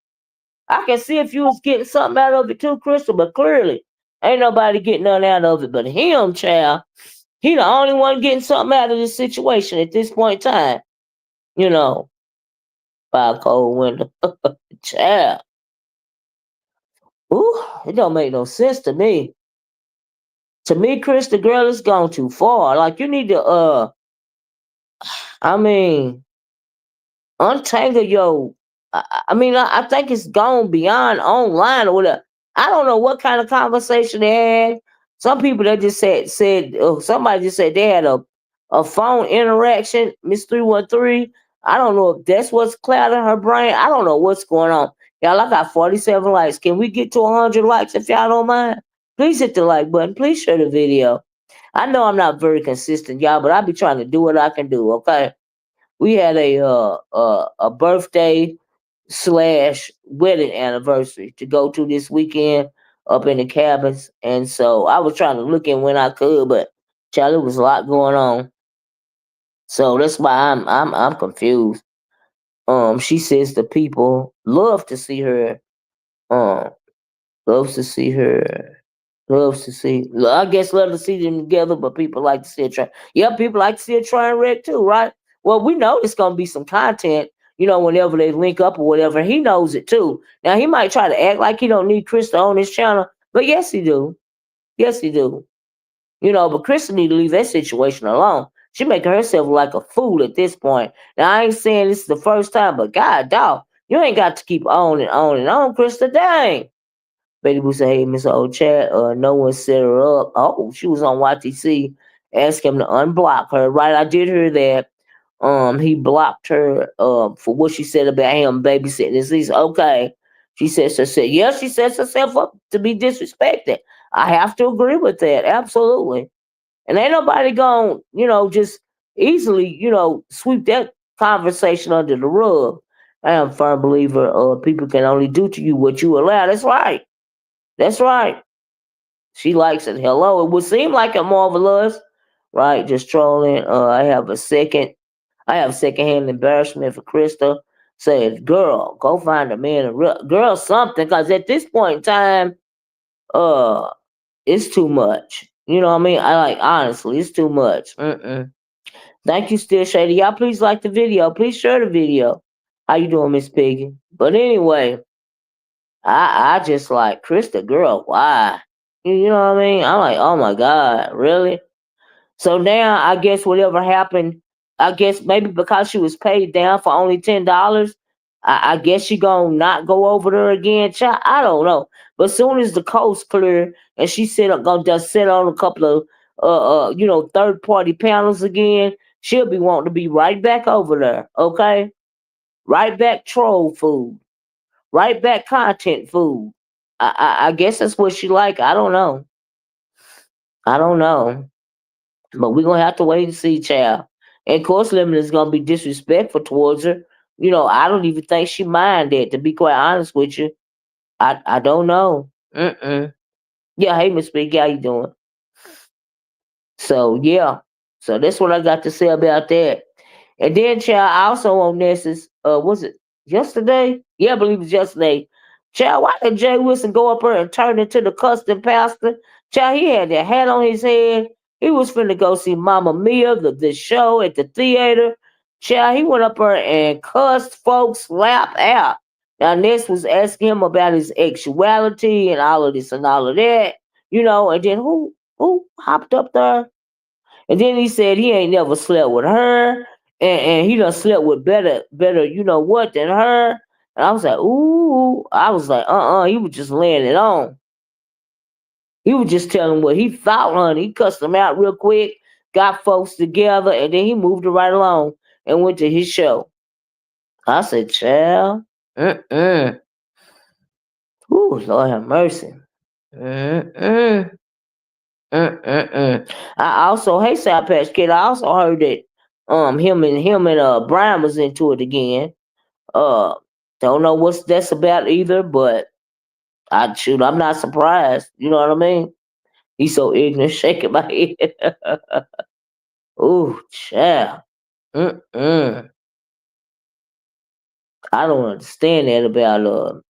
I can see if you was getting something out of it too, Crystal, but clearly ain't nobody getting nothing out of it but him, child. He the only one getting something out of this situation at this point in time. You know, by a cold window. Child. Ooh, it don't make no sense to me. To me, Chris, the girl has gone too far. Like you need to I mean, untangle your. I think it's gone beyond online or whatever. I don't know what kind of conversation they had. Some people that just said somebody just said they had a phone interaction, Miss 313. I don't know if that's what's clouding her brain. I don't know what's going on. Y'all, I got 47 likes. Can we get to 100 likes if y'all don't mind? Please hit the like button. Please share the video. I know I'm not very consistent, y'all, but I be trying to do what I can do. Okay, we had a birthday slash wedding anniversary to go to this weekend up in the cabins, and so I was trying to look in when I could, but child, there was a lot going on, so that's why I'm confused. She says the people love to see her. Um, loves to see her. Loves to see. I guess love to see them together, but people like to see it try. Yeah, people like to see a train wreck too, right? Well, we know it's gonna be some content. Whenever they link up or whatever, he knows it too. Now he might try to act like he don't need Krista on his channel, but yes, he do. Yes, he do. But Krista need to leave that situation alone. She making herself like a fool at this point. Now I ain't saying this is the first time, but God, dog, you ain't got to keep on and on and on, Krista. Dang. Betty Boo said, "Hey, Miss Old Chat, no one set her up." Oh, she was on YTC. Ask him to unblock her. Right, I did hear that. He blocked her for what she said about him babysitting his niece. Okay, yeah, she sets herself up to be disrespected. I have to agree with that, absolutely. And ain't nobody going, just easily, sweep that conversation under the rug. I am a firm believer. People can only do to you what you allow. That's right. That's right. She likes it. Hello. It would seem like a marvelous, right? Just trolling. I have secondhand embarrassment for Krista. Says, girl, go find a man and girl something, because at this point in time, uh, it's too much. You know what I mean? I like honestly, it's too much. Mm-mm. Thank you, Still Shady. Y'all please like the video. Please share the video. How you doing, Miss Piggy? But anyway, I just like Krista, girl, why? You know what I mean? I'm like, oh my God, really? So now I guess whatever happened, I guess maybe because she was paid down for only $10, I guess she gonna not go over there again. Child, I don't know. But soon as the coast clear and she said gonna just sit on a couple of third party panels again, she'll be wanting to be right back over there. Okay, right back troll food, right back content food. I guess that's what she like. I don't know. I don't know. But we're gonna have to wait and see, child. And of course Lemon is gonna be disrespectful towards her. I don't even think she mind that, to be quite honest with you. I don't know. Mm-mm. Yeah, hey Miss Big, how you doing? So yeah. So that's what I got to say about that. And then, child, also on Ness's, was it yesterday? Yeah, I believe it was yesterday. Child, why did Jay Wilson go up there and turn into the custom pastor? Child, he had that hat on his head. He was finna go see Mama Mia, the show at the theater. Child, he went up there and cussed folks' lap out. Now, Ness was asking him about his sexuality and all of this and all of that, and then who hopped up there? And then he said he ain't never slept with her, and he done slept with better, what, than her. And I was like, ooh, I was like, he was just laying it on. He was just telling what he thought, honey. He cussed them out real quick, got folks together, and then he moved it right along and went to his show. I said, child, mm-mm. Ooh, Lord have mercy. Mm-mm. Mm-mm-mm. I also, hey South Patch Kid, I also heard that him and Brian was into it again. Uh don't know what's that's about either, but I'm not surprised. You know what I mean? He's so ignorant, shaking my head. Ooh, child. Mm-mm. I don't understand that about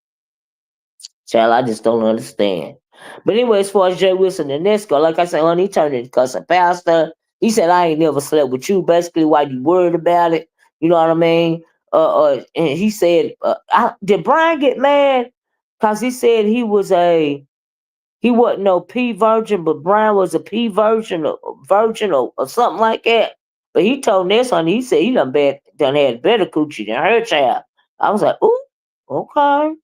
Child, I just don't understand. But anyway, as far as Jay Wilson and Ness go, like I said, honey, he turned into cuss a pastor. He said, I ain't never slept with you. Basically, why you worried about it? You know what I mean? And he said, did Brian get mad? Because he said he wasn't no P virgin, but Brian was a P virgin or something like that. But he told Ness, honey, he said he done had better coochie than her child. I was like, ooh, okay.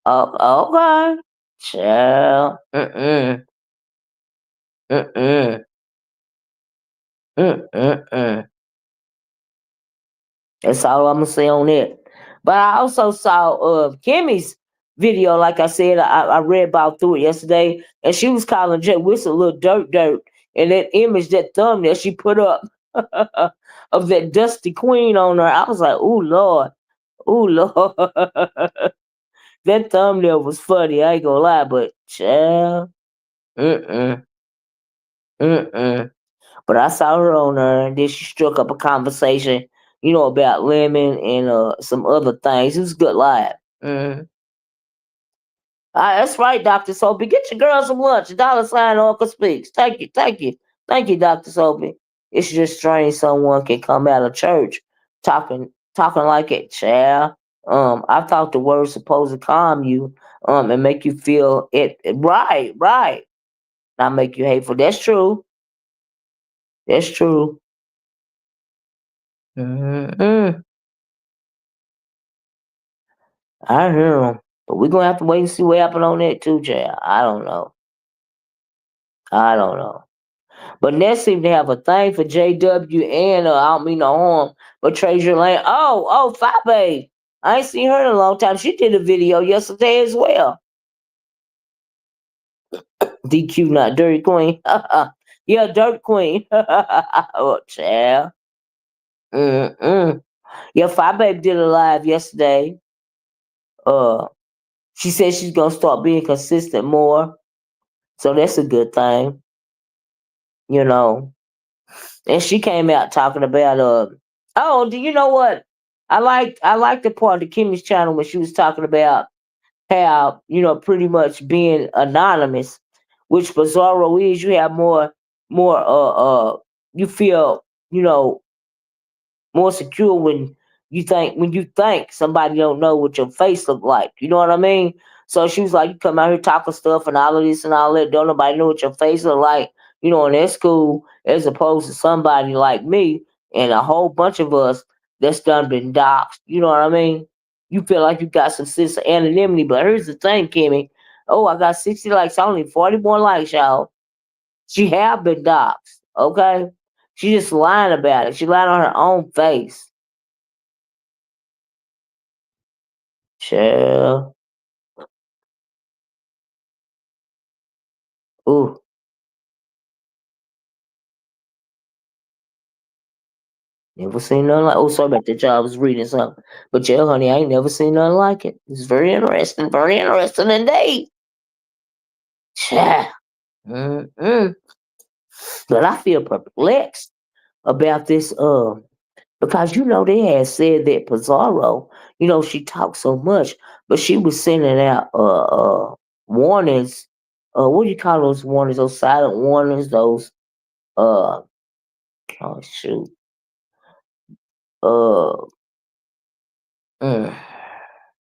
Okay. Child. Mm-mm. Mm-mm. Mm-mm. That's all I'm gonna say on that. But I also saw Kimmy's video, like I said, I read about through it yesterday, and she was calling Jay Whistle a little dirt. And that image, that thumbnail she put up of that dusty queen on her, I was like, ooh Lord. That thumbnail was funny, I ain't gonna lie, but child. Mm-mm. Mm-mm. But I saw her on there, and then she struck up a conversation, about Lemon and some other things. It was a good live. Mm. That's right, Dr. Soapy. Get your girl some lunch. Dollar sign Uncle Speaks. Thank you, Dr. Soapy. It's just strange someone can come out of church talking like it, child. I thought the words supposed to calm you, and make you feel right. Not make you hateful. That's true. That's true. Mm-mm. I hear him. But we're gonna have to wait and see what happened on that too, Jay. I don't know. I don't know. But Ness seemed to have a thing for JW and I don't mean no harm, but Treasure Lane. Fi Babe. I ain't seen her in a long time. She did a video yesterday as well. DQ, not Dirty Queen. Yeah, Dirt Queen. Oh, child. Mm-mm. Yeah, Fi Babe did a live yesterday. Uh, she said she's gonna start being consistent more. So that's a good thing, you know. And she came out talking about do you know what? I like the part of Kimmy's channel when she was talking about how, pretty much being anonymous, which Pizarro is, you have more you feel, you know, more secure when you think somebody don't know what your face look like. You know what I mean? So she was like, you come out here talking stuff and all of this and all that, don't nobody know what your face look like, and that's cool, as opposed to somebody like me and a whole bunch of us that's done been doxxed. You know what I mean? You feel like you got some sense of anonymity, but here's the thing, Kimmy. Oh, I got 60 likes, only 41 likes, y'all. She have been doxxed, okay? She just lying about it. She lied on her own face. Chill. Ooh, never seen nothing like. Oh, sorry about that, y'all. I was reading something, but yeah, honey, I ain't never seen nothing like it. It's very interesting indeed. Child. Mm-mm. But I feel perplexed about this. Because they had said that Pizarro, she talked so much, but she was sending out warnings. What do you call those warnings? Those silent warnings. Those uh oh shoot. Uh mm,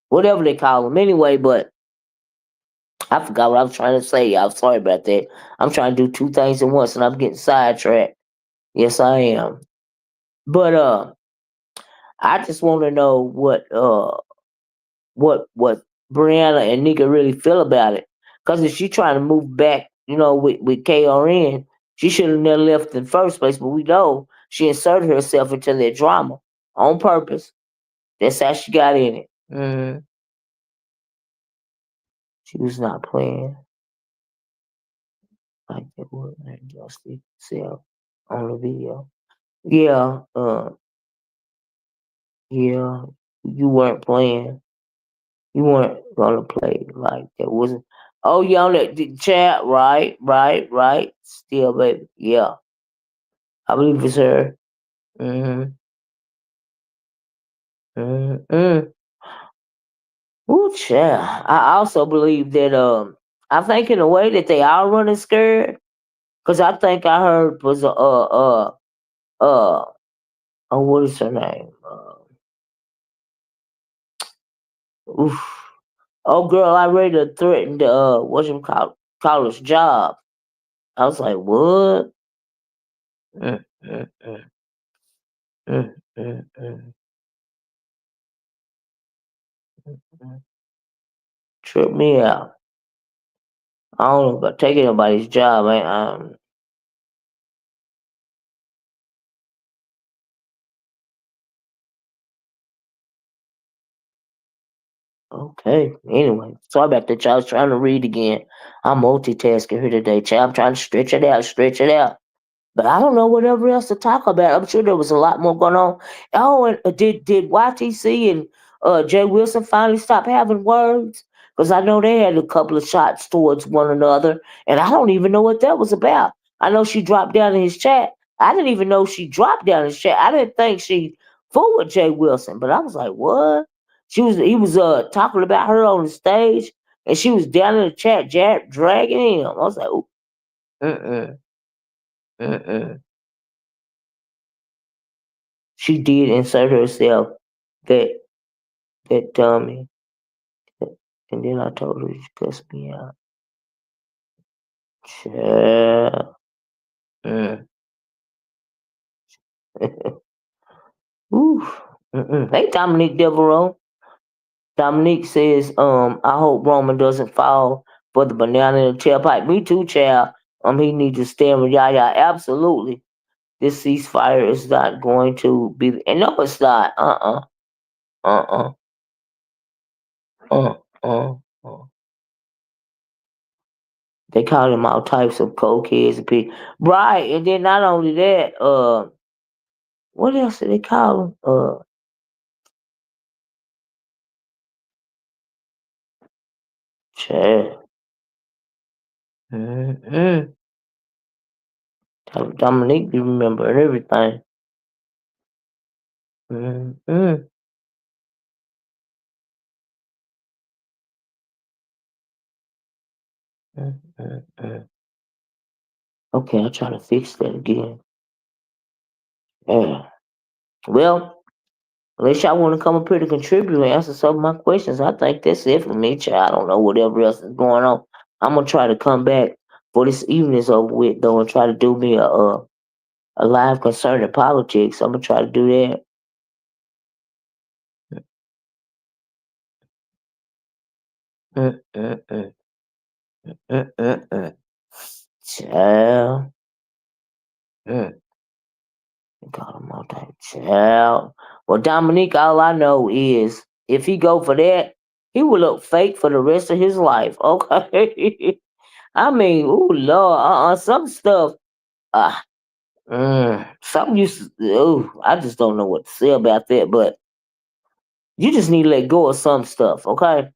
Whatever they call them anyway, but I forgot what I was trying to say. I'm sorry about that. I'm trying to do two things at once and I'm getting sidetracked. Yes, I am. But I just want to know what Brianna and Nika really feel about it. Because if she trying to move back, with KRN, she should have never left in the first place. But we know she inserted herself into that drama on purpose. That's how she got in it. She was not playing like that would like Dusty Sell on the video. Yeah, yeah, you weren't playing. You weren't gonna play like that. Wasn't. Oh, yeah, on that chat, right. Still, baby. Yeah, I believe it's her. Mm-hmm. Mm-hmm. Ooh, child. I also believe that I think in a way that they all running scared. Cause I think I heard was uh what is her name? Oof. Oh girl, I ready to threaten the what you college job. I was like, what? Mm, mm, mm, mm, mm, mm, mm. Trip me out. I don't know about taking anybody's job. Okay. Anyway, sorry about that. Y'all. I was trying to read again. I'm multitasking here today, child. I'm trying to stretch it out, stretch it out. But I don't know whatever else to talk about. I'm sure there was a lot more going on. Oh, and did YTC and Jay Wilson finally stop having words? Because I know they had a couple of shots towards one another, and I don't even know what that was about. I know she dropped down in his chat. I didn't even know she dropped down in his chat. I didn't think she fooled with Jay Wilson, but I was like, what? He was talking about her on the stage, and she was down in the chat, dragging him. I was like, ooh, mm-mm, mm-mm. She did insert herself, that that dummy. And then I told her she cussed me out. Child. Mm. Oof. Mm-mm. Hey, Dominique Devereaux. Dominique says, I hope Roman doesn't fall for the banana in the tailpipe. Me too, child. He needs to stand with Yaya. Absolutely. This ceasefire is not going to be, and no, it's not. Uh-uh. Uh, uh, uh. They call him all types of cokeheads and people. Right, and then not only that, what else did they call him? Chad. Mm-hmm. Dominique be remembering everything. Mm-hmm. Mm-hmm. Okay, I'll try to fix that again. Yeah. Well, unless y'all want to come up here to contribute and answer some of my questions, I think that's it for me, child. I don't know whatever else is going on. I'm gonna try to come back for this evening's over with though and try to do me a live concerning politics. I'm gonna try to do that. Mm-mm-mm. Mm-mm-mm. Child. Mm. God almighty. Child. Well, Dominique, all I know is if he go for that, he will look fake for the rest of his life. Okay. I mean, ooh, Lord, some stuff. Uh, some used. Ooh, I just don't know what to say about that. But you just need to let go of some stuff. Okay.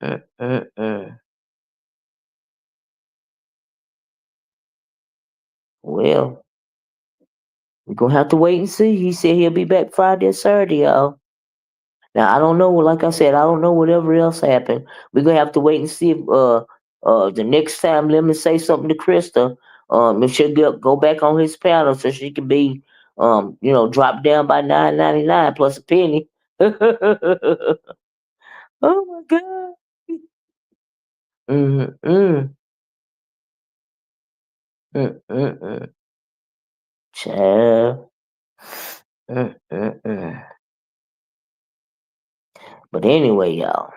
Mm-mm-mm. Well, we're gonna have to wait and see. He said he'll be back Friday or Saturday, y'all. Now I don't know. Like I said, I don't know whatever else happened. We're gonna have to wait and see if the next time Lemon say something to Krista, if she'll go back on his panel so she can be dropped down by 9.99 plus a penny. Oh my god. Mm mm mm mm mm. Child. Mm. But anyway, y'all.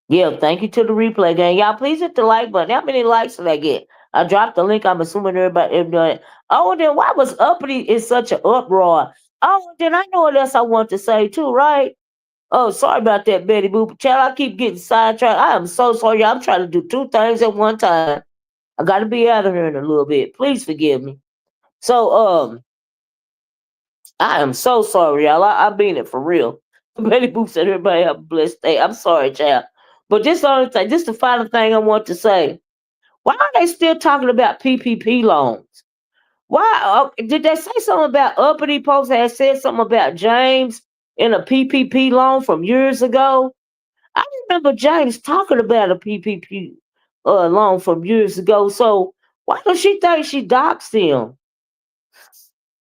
Yeah, thank you to the replay gang. Y'all, please hit the like button. How many likes did I get? I dropped the link. I'm assuming everybody. Oh, then why was Uppity in such an uproar? Oh, then I know what else I want to say too, right? Oh, sorry about that, Betty Boop. Child, I keep getting sidetracked. I am so sorry. I'm trying to do two things at one time. I got to be out of here in a little bit. Please forgive me. So, I am so sorry, y'all. I mean it for real. Betty Boop said everybody have a blessed day. I'm sorry, child. But this other thing, this the final thing I want to say. Why are they still talking about PPP loans? Why did they say something about Uppity Post had said something about James? in a PPP loan from years ago. I remember James talking about a PPP loan from years ago. So why does she think she doxed him?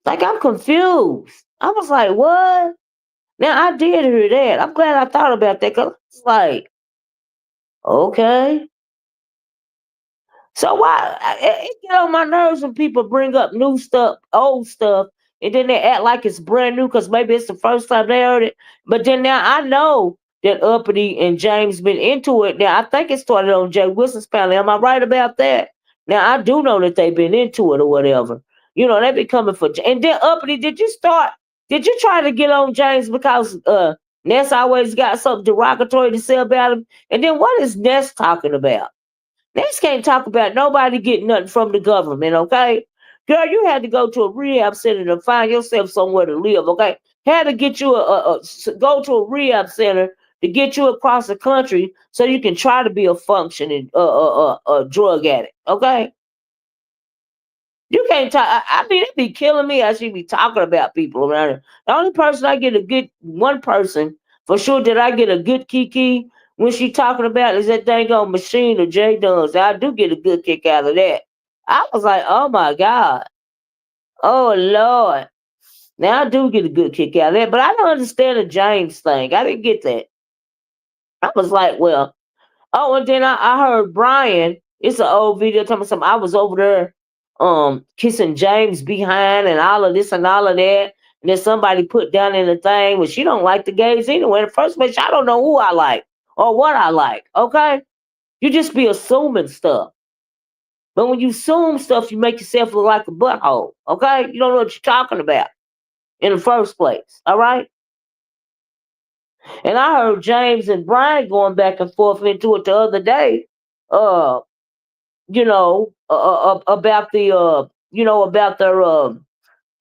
Like, I'm confused. I was like, what? Now I did hear that. I'm glad I thought about that because it's like, okay. So why it get on my nerves when people bring up new stuff, old stuff, and then they act like it's brand new because maybe it's the first time they heard it. But then now I know that Uppity and James been into it. Now I think it started on Jay Wilson's panel. Am I right about that? Now I do know that they've been into it or whatever. You know, they be coming for and then Uppity, did you try to get on James because Ness always got something derogatory to say about him? And then what is Ness talking about? Ness can't talk about nobody getting nothing from the government, okay? Girl, you had to go to a rehab center to find yourself somewhere to live, okay? Had to get you go to a rehab center to get you across the country so you can try to be a functioning drug addict, okay? You can't talk. I mean, it be killing me as she be talking about people around here. The only person I get a good one person for sure that I get a good kiki when she talking about is that dang on machine or J Duns. I do get a good kick out of that. I was like, oh my God. Oh Lord. Now I do get a good kick out of that, but I don't understand the James thing. I didn't get that. I was like, well, oh, and then I heard Brian. It's an old video telling me something. I was over there kissing James behind and all of this and all of that. And then somebody put down in the thing, well, she don't like the gays anyway. In the first place, I don't know who I like or what I like. Okay? You just be assuming stuff. But when you assume stuff, you make yourself look like a butthole. Okay? You don't know what you're talking about in the first place. All right? And I heard James and Brian going back and forth into it the other day. Uh, about the about their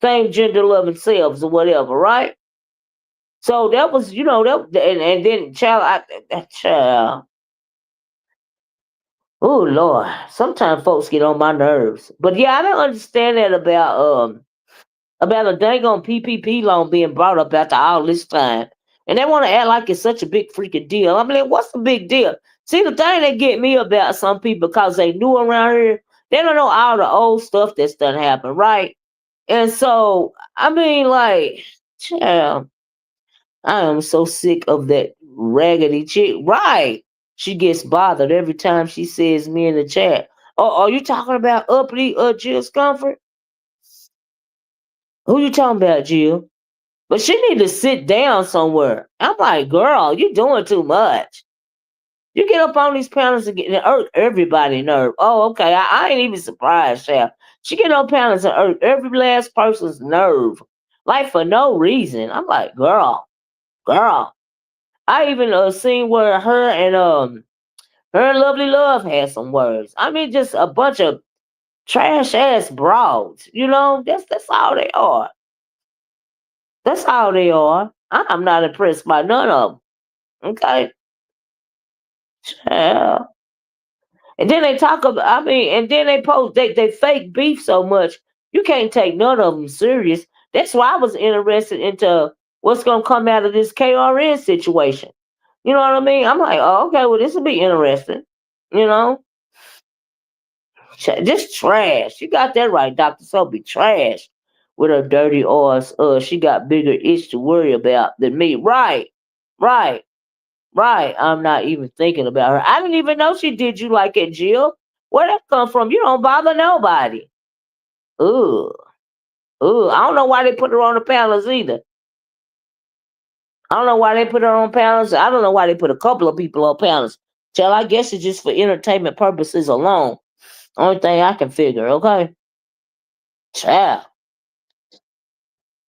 same gender loving selves or whatever, right? So that was, and then child, oh Lord, sometimes folks get on my nerves. But yeah, I don't understand that about a dang on PPP loan being brought up after all this time. And they want to act like it's such a big freaking deal. I'm like, what's the big deal? See, the thing that get me about some people because they new around here, they don't know all the old stuff that's done happened, right? And so, I mean, like, child, I am so sick of that raggedy chick. Right. She gets bothered every time she says me in the chat. Oh, are you talking about uppity Jill's comfort? Who you talking about, Jill? But she need to sit down somewhere. I'm like, girl, you doing too much. You get up on these panels and get hurt everybody nerve. Oh, okay. I ain't even surprised, Chef. She get on panels and hurt every last person's nerve. Like for no reason. I'm like, girl. I even seen where her and Lovely Love had some words. I mean, just a bunch of trash ass broads. You know, that's all they are. That's all they are. I'm not impressed by none of them. Okay. Yeah. And then they talk about, I mean, and then they post, they fake beef so much, you can't take none of them serious. That's why I was interested into what's going to come out of this KRN situation. You know what I mean? I'm like, oh, okay, well, this will be interesting. You know? Just trash. You got that right, Dr. Sophie. Trash with her dirty ass. She got bigger ish to worry about than me. Right. Right. Right. I'm not even thinking about her. I didn't even know she did you like it, Jill. Where that come from? You don't bother nobody. Ugh. Ugh. I don't know why they put her on the panels either. I don't know why they put her on panels. I don't know why they put a couple of people on panels. Tell, I guess it's just for entertainment purposes alone. Only thing I can figure, okay? Child.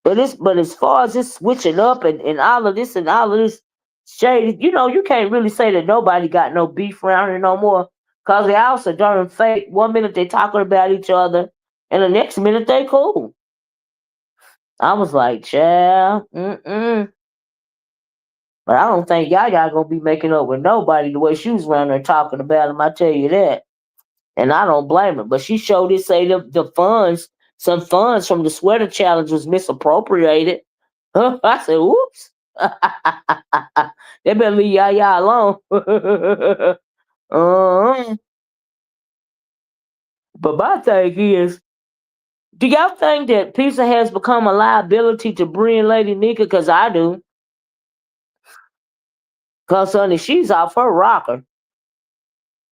But as far as this switching up and all of this and all of this shade, you can't really say that nobody got no beef around here no more. Cause they also darn fake. One minute they talking about each other, and the next minute they cool. I was like, child, but I don't think y'all gonna be making up with nobody the way she was around there talking about him. I tell you that. And I don't blame her. But she showed it say some funds from the sweater challenge was misappropriated. I said, oops. They better leave Yaya alone. uh But my thing is, do y'all think that pizza has become a liability to Brie Lady Nika? Because I do. Because, honey, she's off her rocker.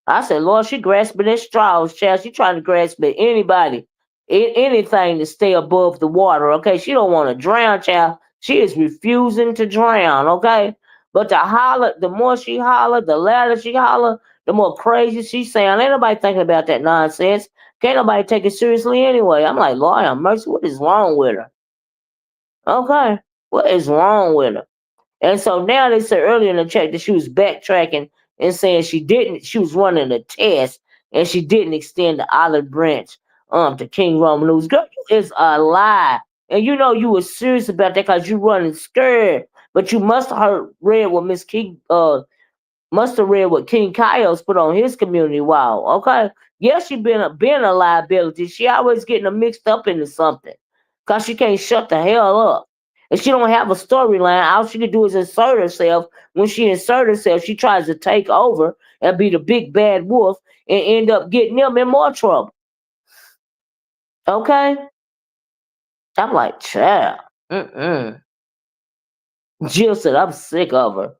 I said, Lord, she grasping at straws, child. She trying to grasp at anybody, anything to stay above the water, okay? She don't want to drown, child. She is refusing to drown, okay? But the holler, the more she holler, the louder she holler, the more crazy she sound. Ain't nobody thinking about that nonsense. Can't nobody take it seriously anyway. I'm like, Lord have mercy, what is wrong with her? Okay, what is wrong with her? And so now they said earlier in the check that she was backtracking and saying she was running a test and she didn't extend the olive branch to King Roman news. Girl, you is a lie. And you know you were serious about that because you running scared. But you must have read what Miss King must have read what King Kyle's put on his community wall. Okay. Yes, she been a liability. She always getting her mixed up into something. Cause she can't shut the hell up. And she don't have a storyline. All she can do is insert herself. When she insert herself, she tries to take over and be the big bad wolf and end up getting them in more trouble. Okay? I'm like, child. Mm-mm. Jill said, I'm sick of her.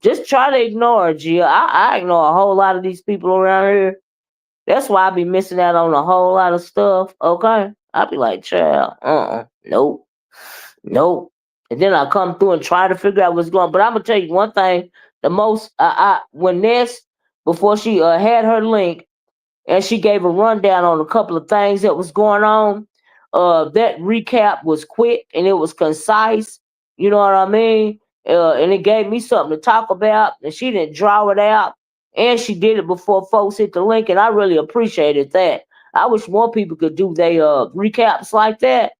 Just try to ignore her, Jill. I ignore a whole lot of these people around here. That's why I be missing out on a whole lot of stuff. Okay? I be like, child, nope, nope. And then I come through and try to figure out what's going on. But I'm gonna tell you one thing: the most, when Ness before she had her link, and she gave a rundown on a couple of things that was going on. That recap was quick and it was concise. You know what I mean? And it gave me something to talk about. And she didn't draw it out, and she did it before folks hit the link, and I really appreciated that. I wish more people could do their recaps like that,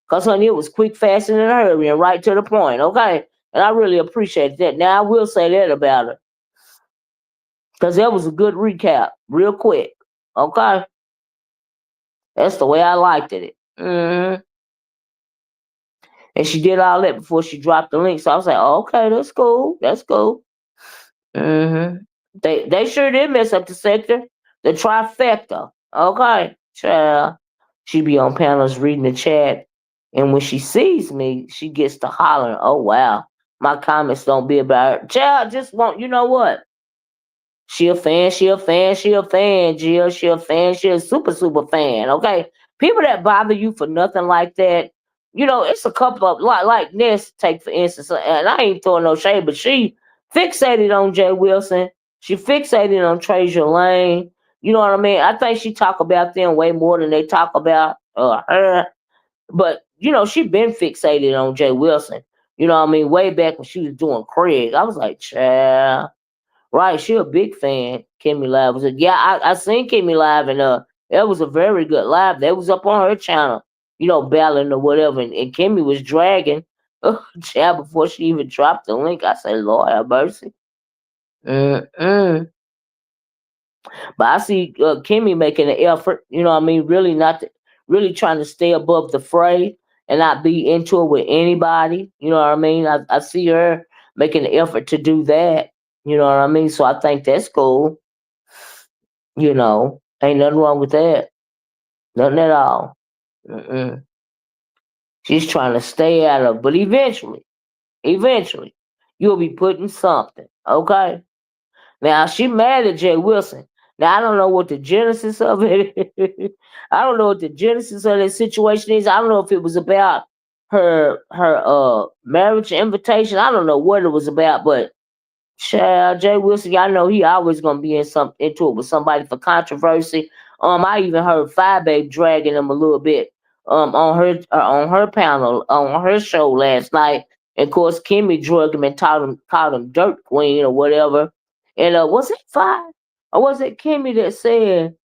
cause honey, it was quick, fast, and in a hurry, and right to the point. Okay, and I really appreciated that. Now I will say that about her, cause that was a good recap, real quick. Okay. That's the way I liked it. And she did all that before she dropped the link. So I was like, oh, okay, that's cool. That's cool. hmm they sure did mess up the sector. The trifecta. Okay. Child. She be on panels reading the chat. And when she sees me, she gets to hollering, oh wow. My comments don't be about her. Child, just want, you know what? She a fan, she a fan, she a fan, Jill. She a fan, she a super, super fan. Okay. People that bother you for nothing like that, you know, it's a couple of like Ness, take for instance, and I ain't throwing no shade, but she fixated on Jay Wilson. She fixated on Treasure Lane. You know what I mean? I think she talk about them way more than they talk about her. But you know, she been fixated on Jay Wilson. You know what I mean? Way back when she was doing Craig. I was like, child. Right, she a big fan. Kimmy Live was yeah, I seen Kimmy Live and it was a very good live. That was up on her channel, you know, battling or whatever. And Kimmy was dragging child before she even dropped the link. I said, Lord have mercy. Mm-mm. But I see Kimmy making an effort, you know what I mean, really not to, really trying to stay above the fray and not be into it with anybody. You know what I mean? I see her making an effort to do that. You know what I mean? So I think that's cool. You know, ain't nothing wrong with that. Nothing at all. Mm-mm. She's trying to stay out of, but eventually, you'll be putting something. Okay. Now she mad at Jay Wilson. Now I don't know what the genesis of it. I don't know what the genesis of that situation is. I don't know if it was about her marriage invitation. I don't know what it was about, but child, Jay Wilson, y'all know he always gonna be into it with somebody for controversy. I even heard Five Babe dragging him a little bit on her panel on her show last night. And of course, Kimmy drugged him and called him Dirt Queen or whatever. And was it Five or was it Kimmy that said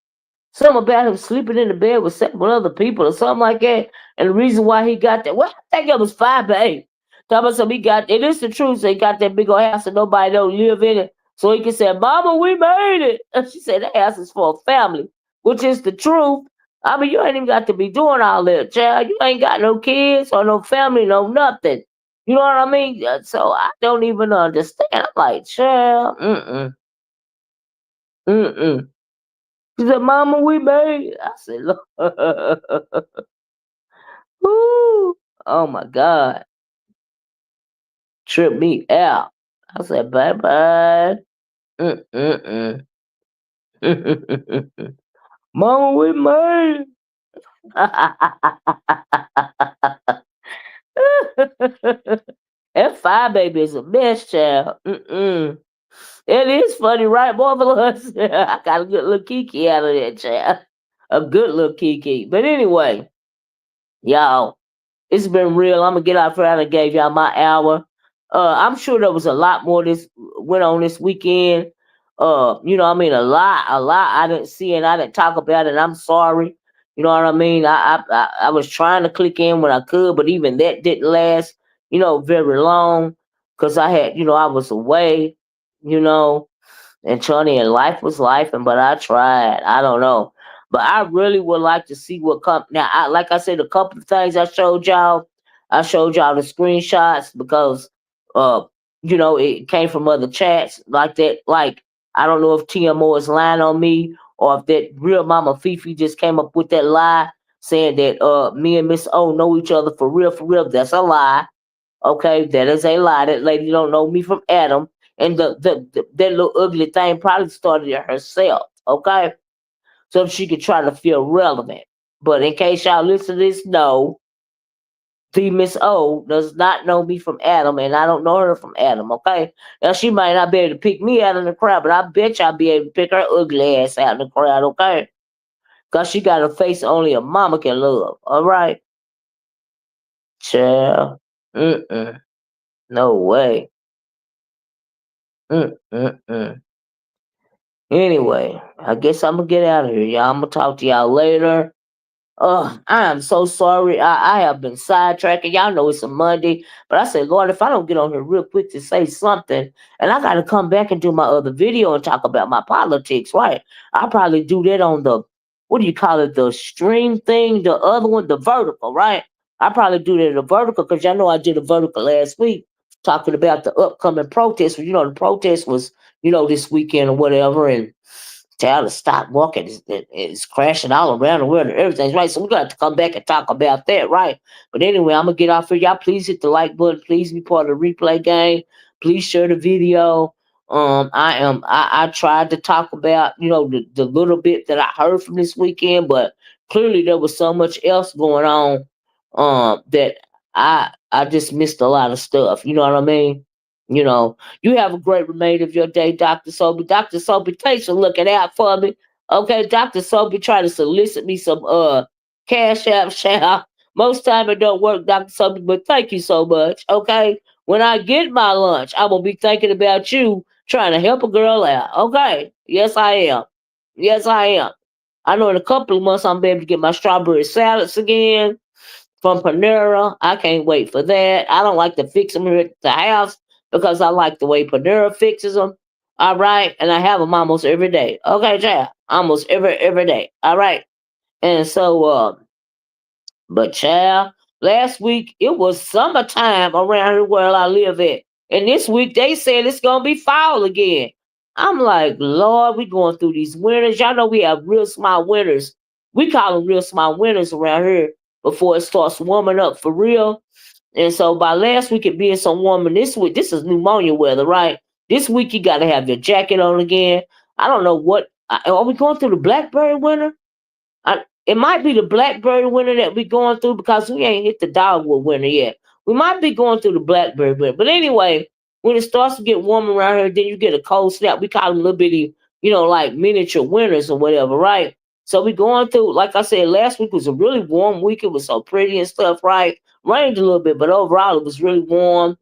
something about him sleeping in the bed with several other people or something like that? And the reason why he got that, well, I think it was Five Babe. Talking about some he got it is the truth. So he got that big old house and nobody don't live in it. So he can say, Mama, we made it. And she said that house is for a family, which is the truth. I mean, you ain't even got to be doing all that, child. You ain't got no kids or no family, no nothing. You know what I mean? So I don't even understand. I'm like, child, mm. She said, Mama, we made. I said, look, woo, oh my God, trip me out. I said, bye bye. Mm. Mama, we made. That fire baby is a mess, child. Mm. It is funny, right, marvelous? I got a good little kiki out of that, child. A good little kiki. But anyway, y'all, it's been real. I'm gonna get out here and gave y'all my hour. I'm sure there was a lot more this went on this weekend. I mean, a lot I didn't see and I didn't talk about it. I'm sorry. You know what I mean? I was trying to click in when I could, but even that didn't last, very long because I had, I was away, you know. And Tony, and life was life, and but I tried. I don't know, but I really would like to see what come now. Like I said, a couple of things I showed y'all. I showed y'all the screenshots because, uh, it came from other chats like that. Like I don't know if TMO is lying on me or if that real Mama Fifi just came up with that lie saying that me and Miss O know each other for real, for real. That's a lie. Okay, that is a lie. That lady don't know me from Adam, and that little ugly thing probably started it herself. Okay, so she could try to feel relevant. But in case y'all listen to this, no, the Miss O does not know me from Adam, and I don't know her from Adam. Okay, now she might not be able to pick me out in the crowd, but I bet y'all be able to pick her ugly ass out in the crowd. Okay, cause she got a face only a mama can love. All right, child. No way. Mm. Anyway, I guess I'm gonna get out of here, y'all. I'm gonna talk to y'all later. I am so sorry. I have been sidetracking. Y'all know it's a Monday, but I said, Lord, if I don't get on here real quick to say something, and I gotta come back and do my other video and talk about my politics, right? I'll probably do that on the what do you call it, the stream thing, the other one, the vertical, right? I probably do that in the vertical because y'all know I did a vertical last week talking about the upcoming protest. The protest was, this weekend or whatever, and tell to stop walking. It's crashing all around the world and everything's right. So we're gonna have to come back and talk about that, right? But anyway, I'm gonna get off here. Y'all please hit the like button. Please be part of the replay game. Please share the video. I tried to talk about, the little bit that I heard from this weekend, but clearly there was so much else going on that I just missed a lot of stuff. You know what I mean? You have a great remainder of your day, Dr. Sobe. Dr. Sobe, thanks for looking out for me. Okay, Dr. Sobe trying to solicit me some cash app shout. Most time it don't work, Dr. Sobe, but thank you so much. Okay. When I get my lunch, I will be thinking about you trying to help a girl out. Okay. Yes, I am. Yes, I am. I know in a couple of months I'm be able to get my strawberry salads again from Panera. I can't wait for that. I don't like to fix them here at the house because I like the way Panera fixes them. All right, and I have them almost every day. Okay, child, almost every day. All right, and so but child, last week it was summertime around here where I live at. And this week they said it's gonna be fall again. I'm like, Lord, we going through these winters. Y'all know we have real small winters. We call them real small winters around here before it starts warming up for real. And so by last week it being so warm, and this week, this is pneumonia weather, right? This week you gotta have your jacket on again. I don't know what are we going through the blackberry winter? It might be the blackberry winter that we're going through because we ain't hit the dogwood winter yet. We might be going through the blackberry winter. But anyway, when it starts to get warm around here, then you get a cold snap. We call them little bitty, like miniature winters or whatever, right? So we going through, like I said, last week was a really warm week. It was so pretty and stuff, right? Rained a little bit, but overall it was really warm.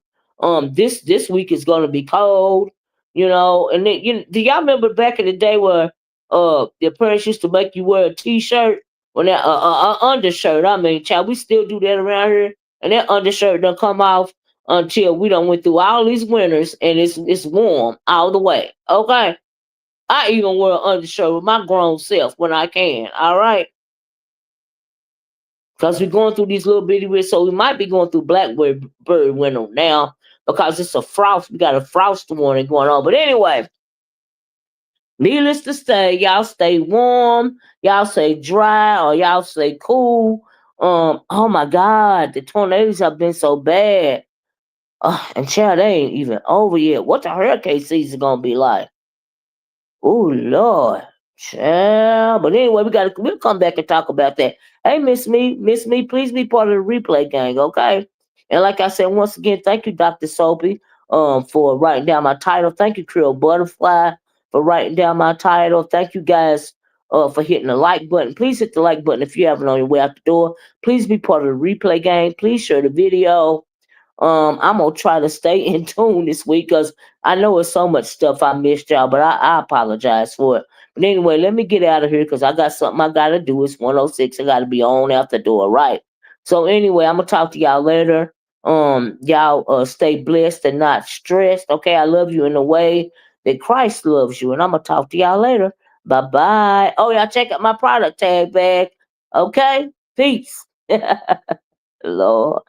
This week is gonna be cold, and then do y'all remember back in the day where your parents used to make you wear a t-shirt when that undershirt. I mean, child, we still do that around here, and that undershirt don't come off until we done went through all these winters and it's warm all the way. Okay, I even wear an undershirt with my grown self when I can. All right, because we're going through these little bitty weird. So we might be going through blackbird winter now because it's a frost. We got a frost warning going on. But anyway, needless to say, y'all stay warm, y'all stay dry, or y'all stay cool. Oh my God, the tornadoes have been so bad. And child, they ain't even over yet. What the hurricane season gonna be like? Oh Lord, child. But anyway, we'll come back and talk about that. Hey, Miss Me, please be part of the replay gang, okay? And like I said, once again, thank you, Dr. Soapy, for writing down my title. Thank you, Creole Butterfly, for writing down my title. Thank you guys for hitting the like button. Please hit the like button if you haven't on your way out the door. Please be part of the replay gang. Please share the video. I'm gonna try to stay in tune this week because I know it's so much stuff I missed, y'all, but I apologize for it. But anyway, let me get out of here because I got something I gotta do. It's 1:06. I gotta be on out the door, right? So anyway, I'm gonna talk to y'all later. Y'all stay blessed and not stressed. Okay, I love you in the way that Christ loves you, and I'm gonna talk to y'all later. Bye bye. Oh, y'all check out my product tag bag. Okay, peace. Lord.